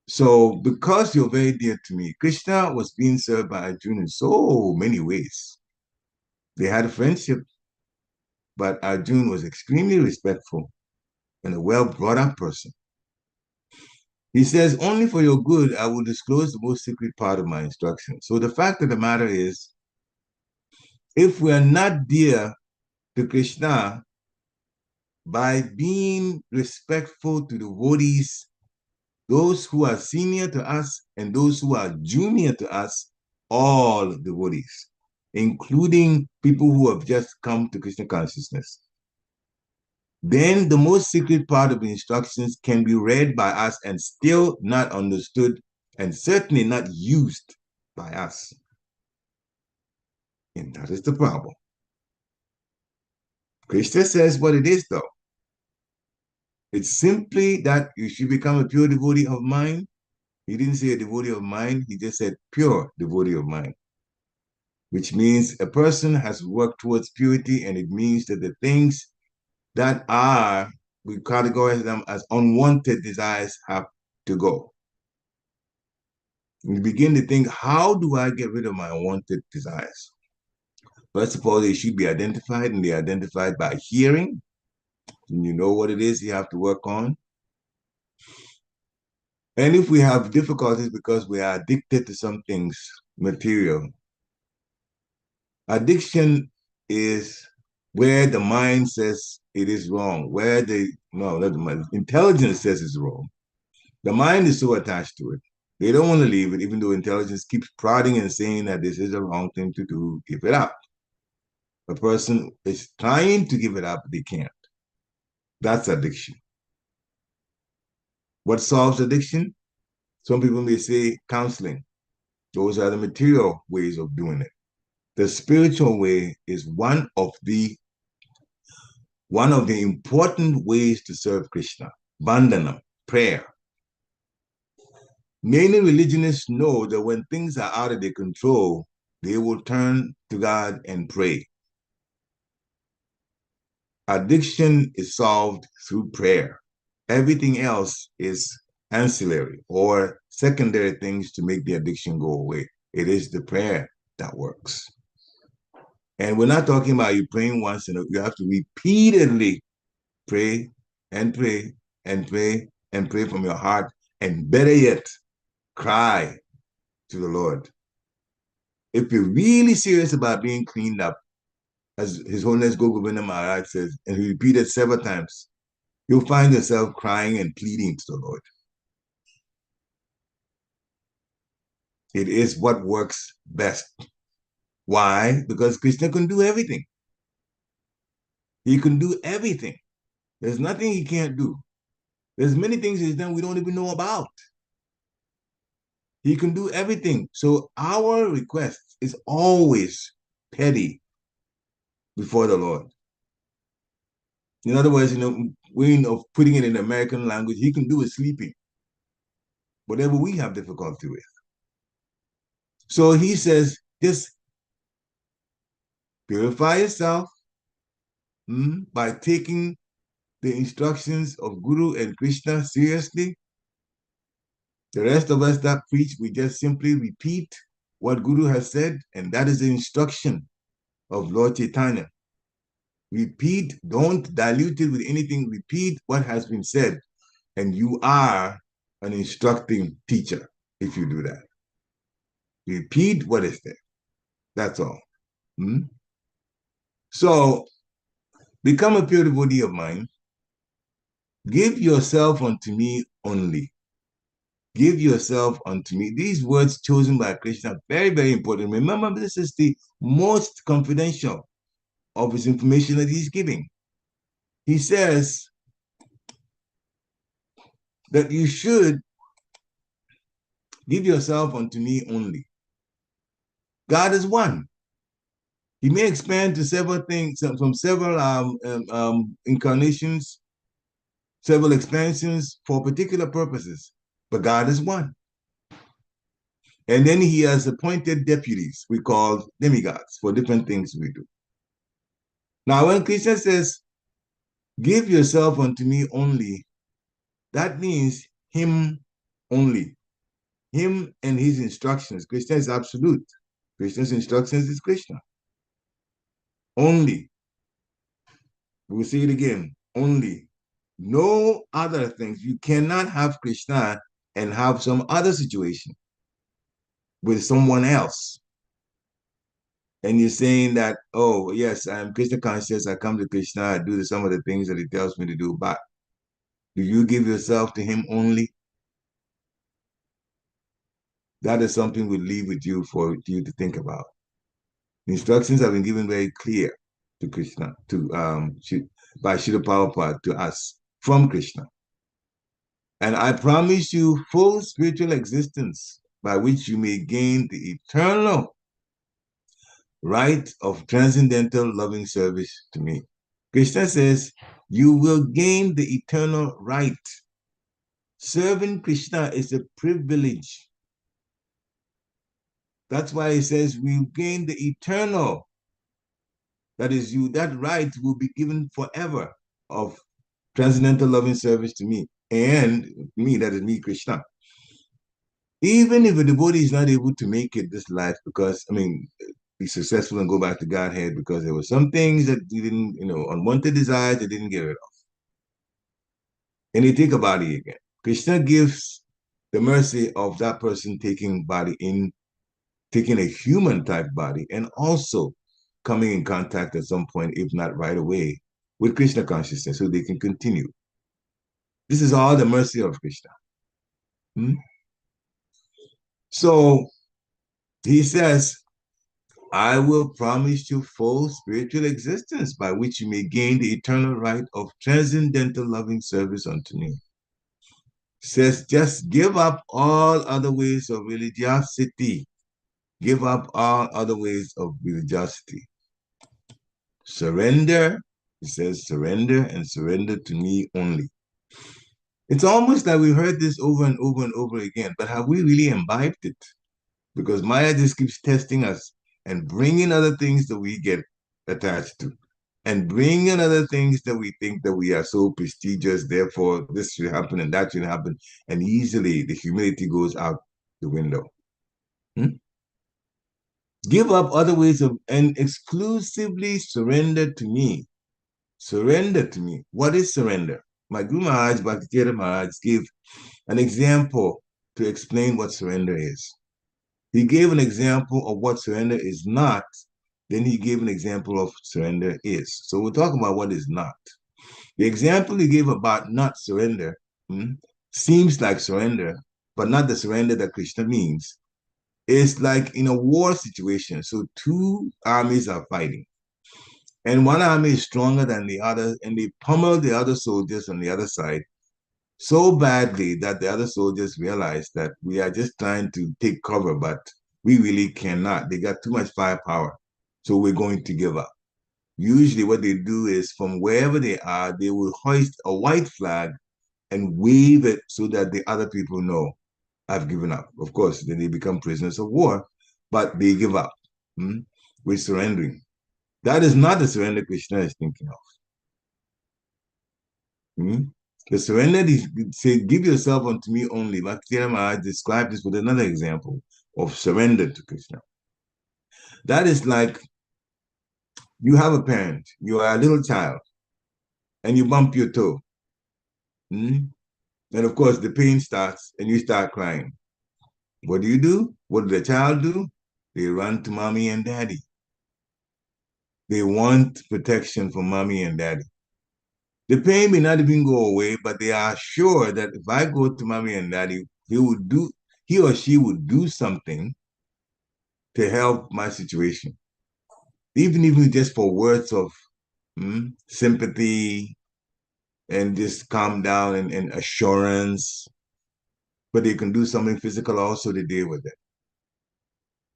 So, because you're very dear to me, Krishna was being served by Arjuna in so many ways. They had a friendship, but Arjuna was extremely respectful and a well brought up person. He says, only for your good, I will disclose the most secret part of my instruction. So, the fact of the matter is, if we are not dear to Krishna by being respectful to devotees, those who are senior to us and those who are junior to us, all devotees, including people who have just come to Krishna consciousness. Then the most secret part of the instructions can be read by us and still not understood and certainly not used by us. And that is the problem. Krishna says what it is, though. It's simply that you should become a pure devotee of mine. He didn't say a devotee of mine, he just said pure devotee of mine, which means a person has worked towards purity, and it means that the things that are, we categorize them as unwanted desires, have to go. And you begin to think, how do I get rid of my unwanted desires? First of all, they should be identified, and they're identified by hearing. And you know what it is you have to work on. And if we have difficulties because we are addicted to some things, material, addiction is where the mind says it is wrong, where the, no, not the mind, intelligence says it's wrong. The mind is so attached to it. They don't want to leave it, even though intelligence keeps prodding and saying that this is the wrong thing to do, give it up. A person is trying to give it up, they can't. That's addiction. What solves addiction? Some people may say counseling. Those are the material ways of doing it. The spiritual way is one of the important ways to serve Krishna. Bandhana, prayer. Many religionists know that when things are out of their control, they will turn to God and pray. Addiction is solved through prayer. Everything else is ancillary or secondary things to make the addiction go away. It is the prayer that works. And we're not talking about you praying once, and you have to repeatedly pray and pray and pray and pray from your heart, and better yet, cry to the Lord. If you're really serious about being cleaned up, as His Holiness Gogovinda Maharaj says, and he repeated several times, you'll find yourself crying and pleading to the Lord. It is what works best. Why? Because Krishna can do everything. He can do everything. There's nothing he can't do. There's many things he's done we don't even know about. He can do everything. So our request is always petty before the Lord. In other words, way of putting it in American language, he can do is sleeping. Whatever we have difficulty with. So he says, just purify yourself by taking the instructions of Guru and Krishna seriously. The rest of us that preach, we just simply repeat what Guru has said, and that is the instruction of Lord Chaitanya. Repeat, don't dilute it with anything. Repeat what has been said, and you are an instructing teacher if you do that. Repeat what is there. That's all. Hmm? So become a pure devotee of mine. Give yourself unto me only. Give yourself unto me. These words chosen by Krishna are very, very important. Remember, this is the most confidential of his information that he's giving. He says that you should give yourself unto me only. God is one. He may expand to several things from several incarnations, several expansions for particular purposes, but God is one. And then he has appointed deputies we call demigods for different things we do. Now, when Krishna says, give yourself unto me only, that means him only. Him and his instructions. Krishna is absolute. Krishna's instructions is Krishna. Only. We'll see it again. Only. No other things. You cannot have Krishna and have some other situation with someone else. And you're saying that, oh, yes, I'm Krishna conscious. I come to Krishna. I do some of the things that he tells me to do. But do you give yourself to him only? That is something we leave with you for you to think about. The instructions have been given very clear to Krishna, by Srila Prabhupada to us from Krishna. And I promise you full spiritual existence by which you may gain the eternal right of transcendental loving service to me. Krishna says, you will gain the eternal right. Serving Krishna is a privilege. That's why he says, we gain the eternal. That is, that right will be given forever of transcendental loving service to me. And me, that is me, Krishna. Even if a devotee is not able to make it this life because, be successful and go back to Godhead because there were some things that he didn't, unwanted desires that didn't get rid of. And he take a body again. Krishna gives the mercy of that person taking a human type body and also coming in contact at some point, if not right away, with Krishna consciousness so they can continue. This is all the mercy of Krishna. So he says, I will promise you full spiritual existence by which you may gain the eternal right of transcendental loving service unto me. Says, just give up all other ways of religiosity. Give up all other ways of religiosity. Surrender, he says, surrender and surrender to me only. It's almost like we've heard this over and over and over again, but have we really imbibed it? Because Maya just keeps testing us and bringing other things that we get attached to and bringing other things that we think that we are so prestigious, therefore this should happen and that should happen. And easily the humility goes out the window. Give up other ways of and exclusively surrender to me. Surrender to me. What is surrender? My Guru Maharaj, Bhakti Maharaj, gave an example to explain what surrender is. He gave an example of what surrender is not, then he gave an example of surrender is. So we're talking about what is not. The example he gave about not surrender seems like surrender, but not the surrender that Krishna means. It's like in a war situation. So two armies are fighting. And one army is stronger than the other, and they pummel the other soldiers on the other side so badly that the other soldiers realize that we are just trying to take cover, but we really cannot. They got too much firepower, so we're going to give up. Usually what they do is from wherever they are, they will hoist a white flag and wave it so that the other people know, I've given up. Of course, then they become prisoners of war, but they give up. We're surrendering. That is not the surrender Krishna is thinking of. The surrender, say, give yourself unto me only. Bhakti Maharaj described this with another example of surrender to Krishna. That is like you have a parent, you are a little child, and you bump your toe. Hmm? And of course, the pain starts and you start crying. What do? What does the child do? They run to mommy and daddy. They want protection from mommy and daddy. The pain may not even go away, but they are sure that if I go to mommy and daddy, he or she would do something to help my situation. Even just for words of sympathy and just calm down and assurance. But they can do something physical also to deal with it.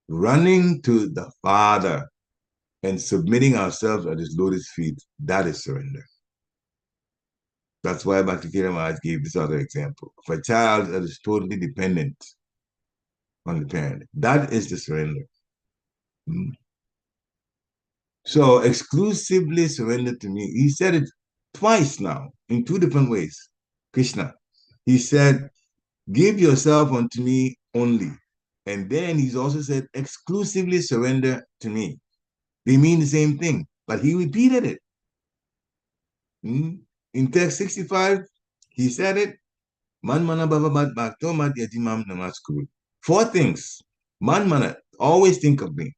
Running to the Father and submitting ourselves at his lotus feet, that is surrender. That's why Bhakti Maharaj gave this other example. For a child that is totally dependent on the parent, that is the surrender. Mm. So exclusively surrender to me. He said it twice now in two different ways. Krishna. He said, give yourself unto me only. And then he's also said, exclusively surrender to me. They mean the same thing, but he repeated it. In text 65, he said it. Man mana baba bhakto mat yajimam namaskuru. Four things. Man mana, always think of me.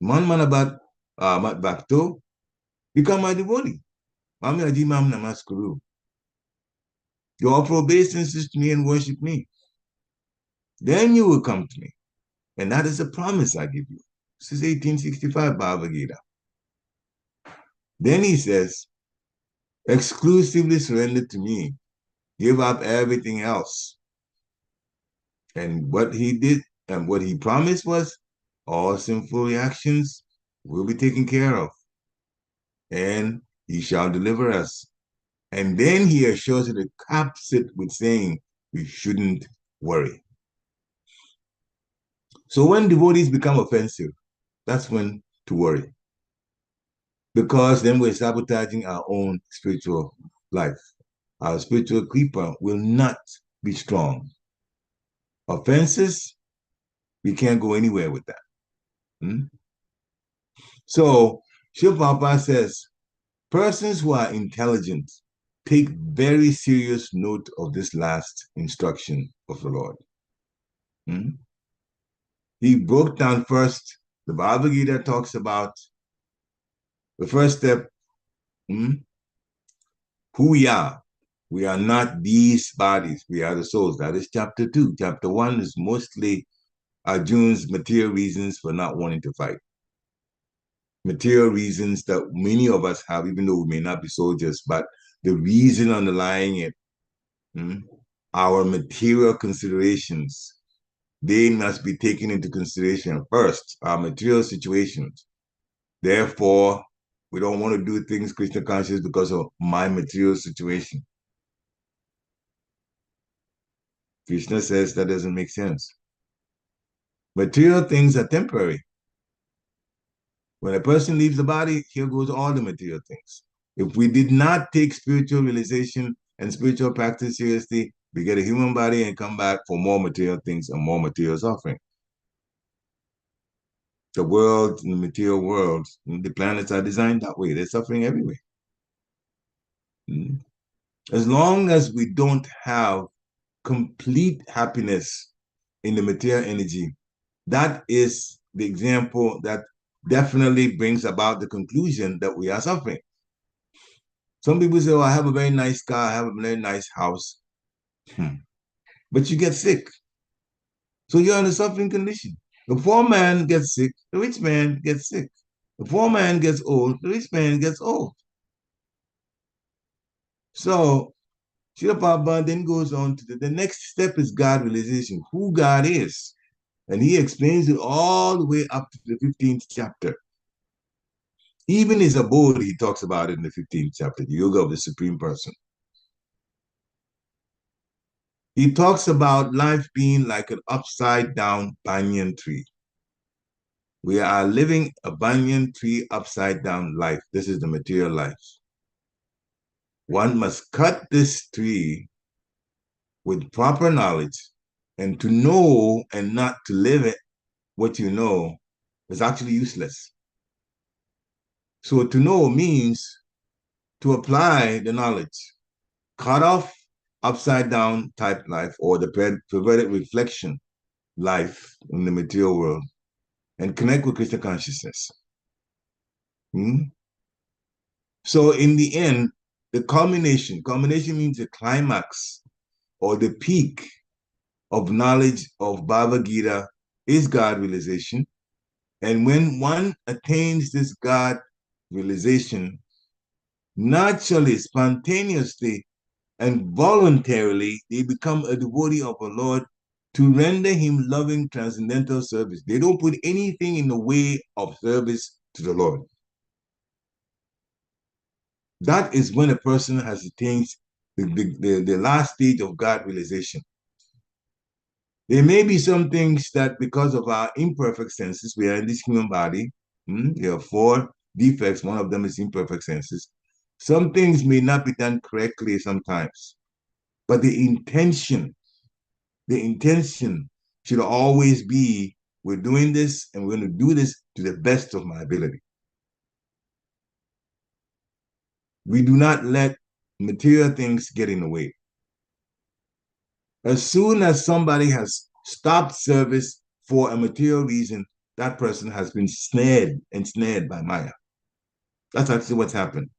Man mana mat bhakto, become my devotee. Mam yajimam namaskuru. You offer obeisances to me and worship me. Then you will come to me. And that is a promise I give you. This is 1865 Bhagavad Gita. Then he says, exclusively surrender to me. Give up everything else. And what he did and what he promised was all sinful reactions will be taken care of. And he shall deliver us. And then he assures it, caps it with saying, we shouldn't worry. So when devotees become offensive, that's when to worry. Because then we're sabotaging our own spiritual life. Our spiritual creeper will not be strong. Offenses, we can't go anywhere with that. So Shiv Prabhupada says, persons who are intelligent take very serious note of this last instruction of the Lord. He broke down first, the Bhagavad Gita talks about the first step, who we are. We are not these bodies, we are the souls. That is chapter 2. Chapter 1 is mostly Arjuna's material reasons for not wanting to fight. Material reasons that many of us have, even though we may not be soldiers, but the reason underlying it, our material considerations, they must be taken into consideration first, our material situations. Therefore, we don't want to do things Krishna conscious because of my material situation. Krishna says that doesn't make sense. Material things are temporary. When a person leaves the body, here goes all the material things. If we did not take spiritual realization and spiritual practice seriously, we get a human body and come back for more material things and more material suffering. The world, the material world, the planets are designed that way. They're suffering everywhere. As long as we don't have complete happiness in the material energy, that is the example that definitely brings about the conclusion that we are suffering. Some people say, oh, I have a very nice car, I have a very nice house. But you get sick. So you're in a suffering condition. The poor man gets sick, the rich man gets sick. The poor man gets old, the rich man gets old. So Srila Prabhupada then goes on to the next step is God realization, who God is. And he explains it all the way up to the 15th chapter. Even his abode, he talks about it in the 15th chapter, the yoga of the Supreme Person. He talks about life being like an upside down banyan tree. We are living a banyan tree upside down life. This is the material life. One must cut this tree with proper knowledge, and to know and not to live it, what you know, is actually useless. So to know means to apply the knowledge, cut off upside down type life or the perverted reflection life in the material world and connect with Krishna consciousness. Hmm? So in the end, the culmination means the climax or the peak of knowledge of Bhagavad Gita is God realization. And when one attains this God realization, naturally, spontaneously, and voluntarily, they become a devotee of the Lord to render him loving transcendental service. They don't put anything in the way of service to the Lord. That is when a person has attained the last stage of God realization. There may be some things that because of our imperfect senses, we are in this human body. There are 4 defects. One of them is imperfect senses. Some things may not be done correctly sometimes, but the intention should always be, we're doing this and we're going to do this to the best of my ability. We do not let material things get in the way. As soon as somebody has stopped service for a material reason, that person has been ensnared by Maya. That's actually what's happened.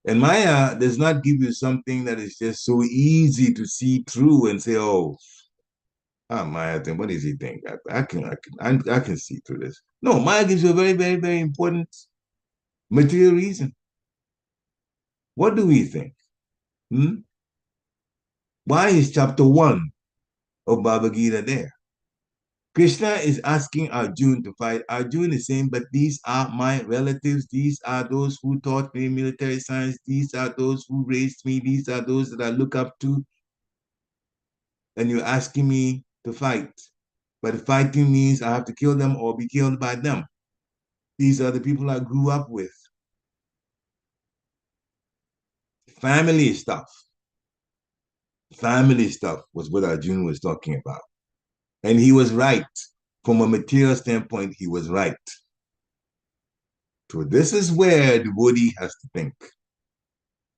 And Maya does not give you something that is just so easy to see through and say, oh, Maya thing, what does he think? I can see through this. No, Maya gives you a very, very, very important material reason. What do we think? Why is chapter 1 of Bhagavad Gita there? Krishna is asking Arjuna to fight. Arjuna is saying, but these are my relatives. These are those who taught me military science. These are those who raised me. These are those that I look up to. And you're asking me to fight. But fighting means I have to kill them or be killed by them. These are the people I grew up with. Family stuff. Family stuff was what Arjuna was talking about. And he was right. From a material standpoint, he was right. So this is where the devotee has to think.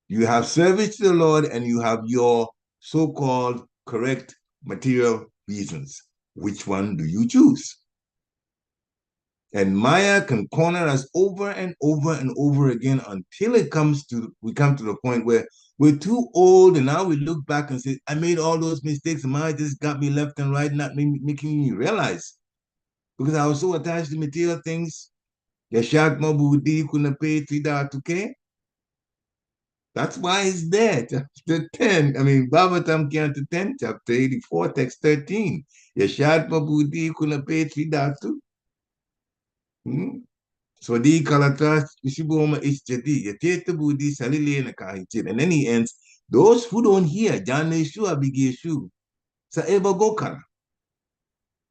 You have service to the Lord and you have your so-called correct material reasons. Which one do you choose? And Maya can corner us over and over and over again until we come to the point where we're too old and now we look back and say, I made all those mistakes and Maya just got me left and right, not making me realize. Because I was so attached to material things. Yashak Buddhi couldn't pay 3 That's why it's there. Chapter 10. I mean, Bhagavatam Canto 10, chapter 84, text 13. Yashad Buddhi couldn't pay 3 Swadi Kalatra Ishiboma Ischati, Yateta Buddhi Salile Nakahit. And then he ends, those who don't hear, Jane Shua Bigishu, Saeba Gokara.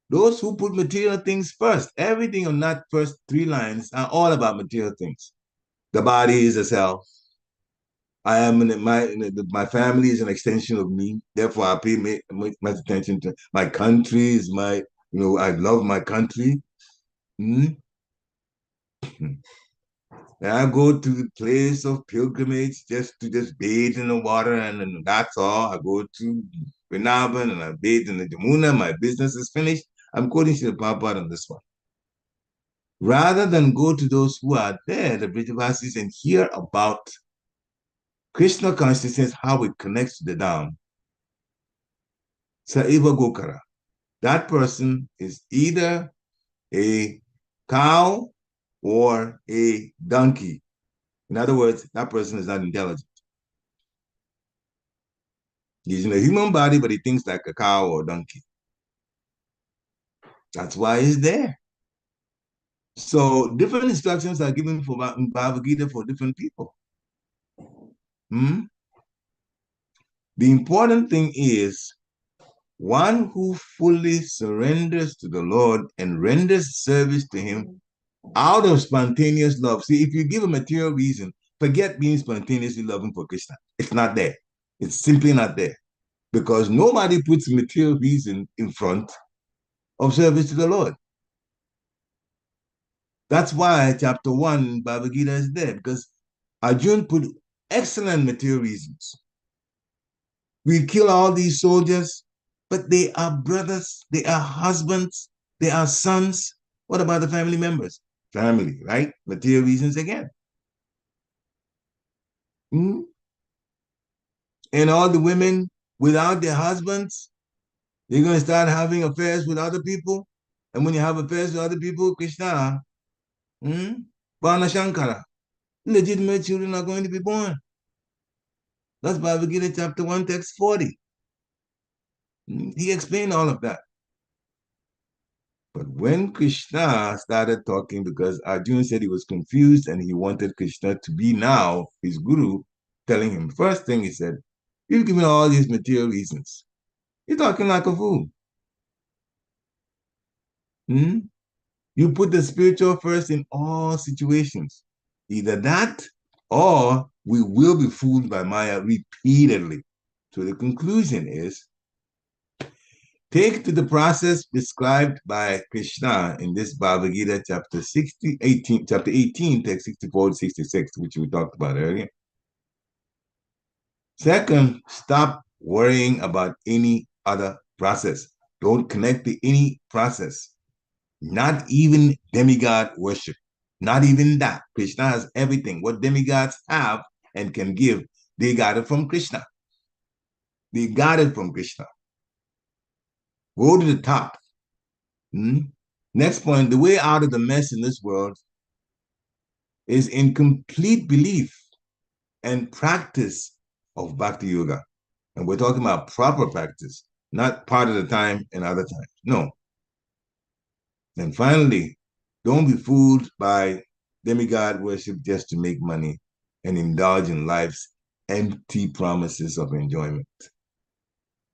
Those who put material things first, everything on that first 3 lines are all about material things. The body is a cell. I am my family is an extension of me. Therefore, I pay much attention to my country. Is I love my country. And I go to the place of pilgrimage just to bathe in the water, and that's all. I go to Vrindavan and I bathe in the Jamuna. My business is finished. I'm quoting Srila Prabhupada on this one. Rather than go to those who are there, the Brajavasis, and hear about Krishna consciousness, how it connects to the Dham. Saiva Gokara. That person is either a cow or a donkey. In other words, that person is not intelligent. He's in a human body, but he thinks like a cow or a donkey. That's why he's there. So different instructions are given for Bhagavad Gita for different people. The important thing is one who fully surrenders to the Lord and renders service to him out of spontaneous love. See, if you give a material reason, forget being spontaneously loving for Krishna. It's not there. It's simply not there. Because nobody puts material reason in front of service to the Lord. That's why chapter 1 Bhagavad Gita is there, because Arjuna put excellent material reasons. We kill all these soldiers, but they are brothers, they are husbands, they are sons. What about the family members? Family, right? Material reasons again. Hmm? And all the women without their husbands, they're going to start having affairs with other people. And when you have affairs with other people, Krishna, Vana Shankara, legitimate children are going to be born. That's Bhagavad Gita chapter 1, text 40. He explained all of that. But when Krishna started talking, because Arjuna said he was confused and he wanted Krishna to be now his guru, telling him, first thing he said, you've given all these material reasons. You're talking like a fool. You put the spiritual first in all situations. Either that or we will be fooled by Maya repeatedly. So the conclusion is, take to the process described by Krishna in this Bhagavad Gita chapter 18, text 64 to 66, which we talked about earlier. Second, stop worrying about any other process. Don't connect to any process. Not even demigod worship. Not even that. Krishna has everything. What demigods have and can give, they got it from Krishna. They got it from Krishna. Go to the top. Next point, the way out of the mess in this world is in complete belief and practice of Bhakti Yoga. And we're talking about proper practice, not part of the time and other times. No. And finally, don't be fooled by demigod worship just to make money and indulge in life's empty promises of enjoyment.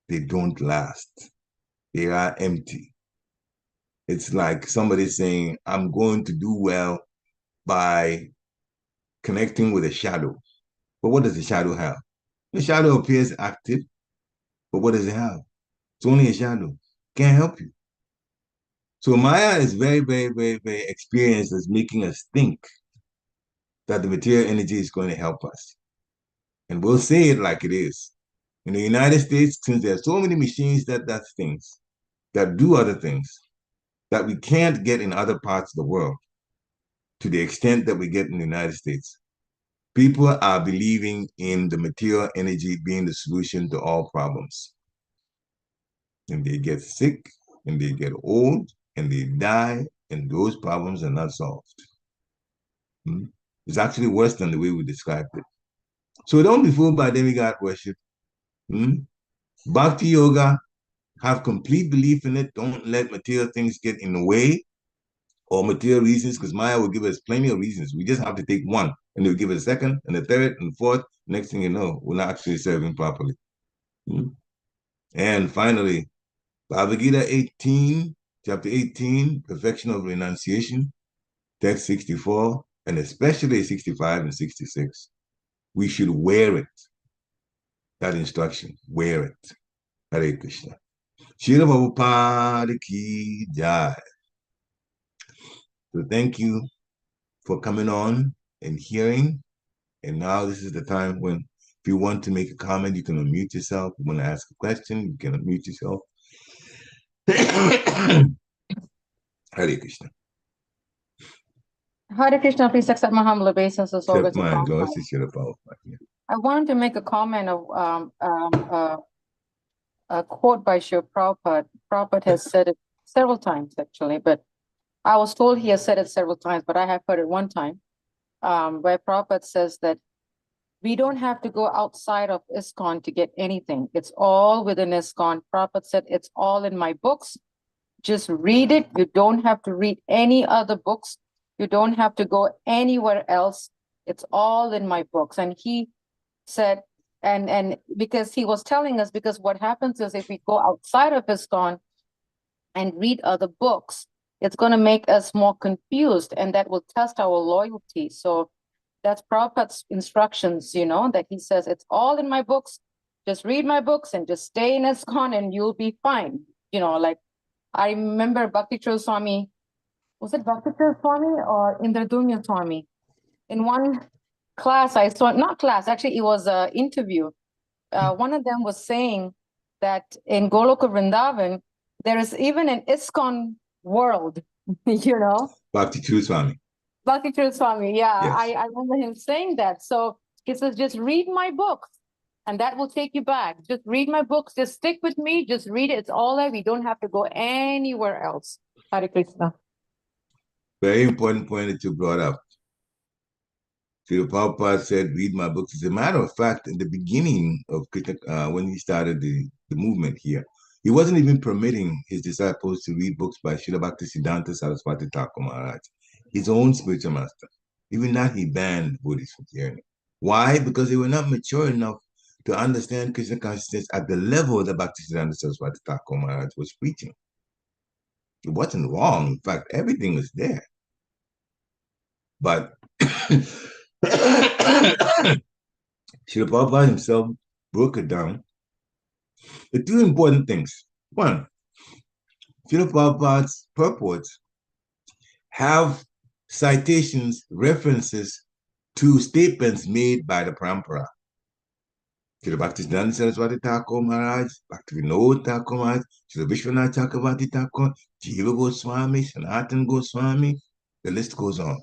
They don't last. They are empty. It's like somebody saying, I'm going to do well by connecting with a shadow. But what does the shadow have? The shadow appears active, but what does it have? It's only a shadow. Can't help you. So Maya is very, very, very, very experienced as making us think that the material energy is going to help us. And we'll say it like it is. In the United States, since there are so many machines that things, that do other things, that we can't get in other parts of the world to the extent that we get in the United States, people are believing in the material energy being the solution to all problems. And they get sick, and they get old, and they die, and those problems are not solved. It's actually worse than the way we described it. So don't be fooled by demigod worship. Bhakti yoga, have complete belief in it. Don't let material things get in the way or material reasons, because Maya will give us plenty of reasons. We just have to take one, and they'll give us a second, and a third, and a fourth. Next thing you know, we're not actually serving properly. And finally, Bhagavad Gita 18, chapter 18, perfection of renunciation, text 64, and especially 65 and 66. We should wear it. That instruction, wear it. Hare Krishna. Shira Prabhupada ki jai. So thank you for coming on and hearing. And now this is the time when, if you want to make a comment, you can unmute yourself. If you want to ask a question, you can unmute yourself. Hare Krishna.
Hare Krishna, please accept my humble obeisance.
Accept my endorsements, Shira Prabhupada.
I wanted to make a comment of a quote by Srila Prabhupada. Prabhupada has said it several times, actually, but I was told he has said it several times, but I have heard it one time, where Prabhupada says that we don't have to go outside of ISKCON to get anything. It's all within ISKCON. Prabhupada said, it's all in my books. Just read it. You don't have to read any other books. You don't have to go anywhere else. It's all in my books. And he said, and because he was telling us, because what happens is if we go outside of ISKCON and read other books, it's going to make us more confused, and that will test our loyalty. So That's Prabhupada's instructions, that he says, it's all in my books. Just read my books and just stay in ISKCON and you'll be fine. Like I remember Bhakti Chod Swami, was it Bhakti Chod Swami or Indradunya Swami? In one class, I saw, not class, actually, it was an interview. One of them was saying that in Goloka Vrindavan, there is even an ISKCON world,
Bhakti Chod Swami.
Bhakti Chod Swami, yeah,
Yes.
I remember him saying that. So he says, just read my books and that will take you back. Just read my books, just stick with me, just read it. It's all there. We don't have to go anywhere else. Hare Krishna.
Very important point that you brought up. Srila Prabhupada said, read my books. As a matter of fact, in the beginning of Krishna, when he started the movement here, he wasn't even permitting his disciples to read books by Srila Bhaktisiddhanta Saraswati Thakur Maharaj, his own spiritual master. Even that he banned Buddhists from hearing it. Why? Because they were not mature enough to understand Krishna consciousness at the level that Bhaktisiddhanta Saraswati Thakur Maharaj was preaching. It wasn't wrong. In fact, everything was there. But Srila Prabhupada himself broke it down. The two important things. One, Srila Prabhupada's purports have citations, references to statements made by the Parampara. Srila Bhaktisiddhanta Saraswati Thakur Maharaj, Bhaktivinoda Thakur Maharaj, Srila Vishwanath Chakravarti Thakur, Jiva Goswami, Sanatana Goswami, the list goes on.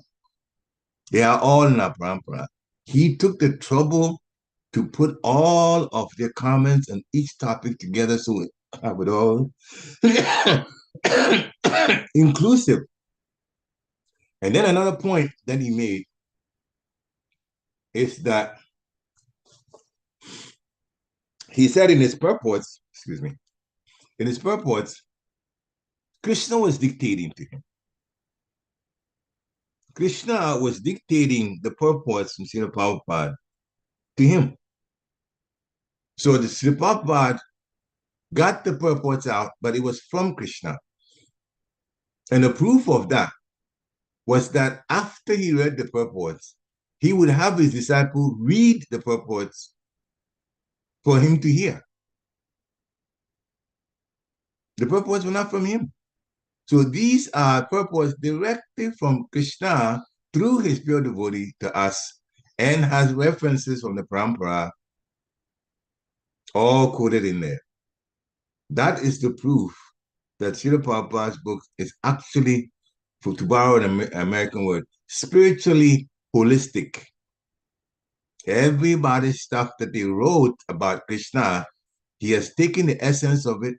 They are all in our Parampara. He took the trouble to put all of their comments on each topic together so we have it all inclusive. And then another point that he made is that he said in his purports, Krishna was dictating to him. Krishna was dictating the purports from Srila Prabhupada to him. So the Srila Prabhupada got the purports out, but it was from Krishna. And the proof of that was that after he read the purports, he would have his disciple read the purports for him to hear. The purports were not from him. So these are purports directly from Krishna through his pure devotee to us and has references from the Parampara all quoted in there. That is the proof that Srila Prabhupada's book is actually, to borrow an American word, spiritually holistic. Everybody's stuff that they wrote about Krishna, he has taken the essence of it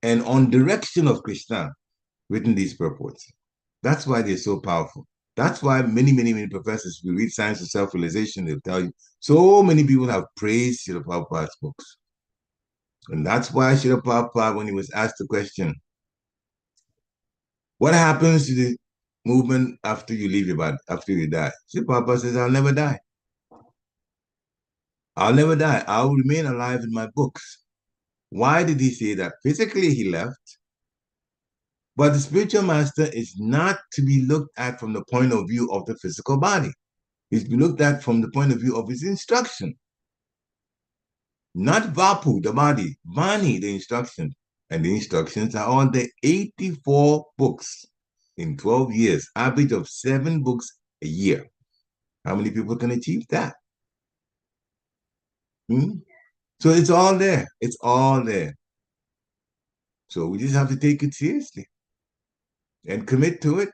and on direction of Krishna, written these purports. That's why they're so powerful. That's why many professors, if you read Science of Self-Realization, they'll tell you, so many people have praised Srila Prabhupada's books. And that's why Srila Prabhupada, when he was asked the question, what happens to the movement after you leave your body, after you die? Srila Prabhupada says, I'll never die. I'll never die. I'll remain alive in my books. Why did he say that? Physically, he left. But the spiritual master is not to be looked at from the point of view of the physical body. He's to be looked at from the point of view of his instruction. Not Vapu, the body, Vani, the instruction. And the instructions are on the 84 books in 12 years, average of 7 books a year. How many people can achieve that? So it's all there. It's all there. So we just have to take it seriously and commit to it.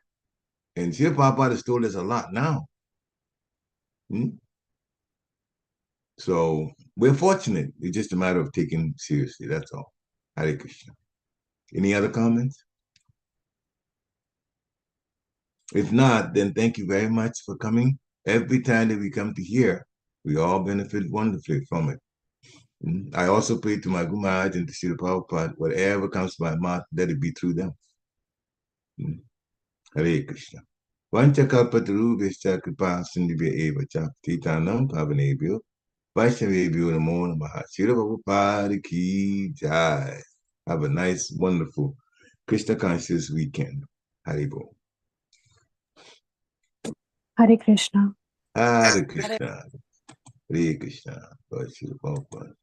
And Srila Prabhupada has told us a lot now. So we're fortunate. It's just a matter of taking seriously. That's all. Hare Krishna. Any other comments? If not, then thank you very much for coming. Every time that we come to here, we all benefit wonderfully from it. I also pray to my Guru Maharaj and to Srila Prabhupada, whatever comes to my mouth, let it be through them. Hare Krishna. Vanchakalpatarubhishcha kripa sindhibhya eva cha titanam pavanebhyo Vaishnavebhyo namo namaha. Srila Prabhupada ki jai. Have a nice, wonderful Krishna conscious weekend. Hare Bo.
Hare Krishna.
Hare Krishna. Hare Krishna. Lord Shri Prabhupada.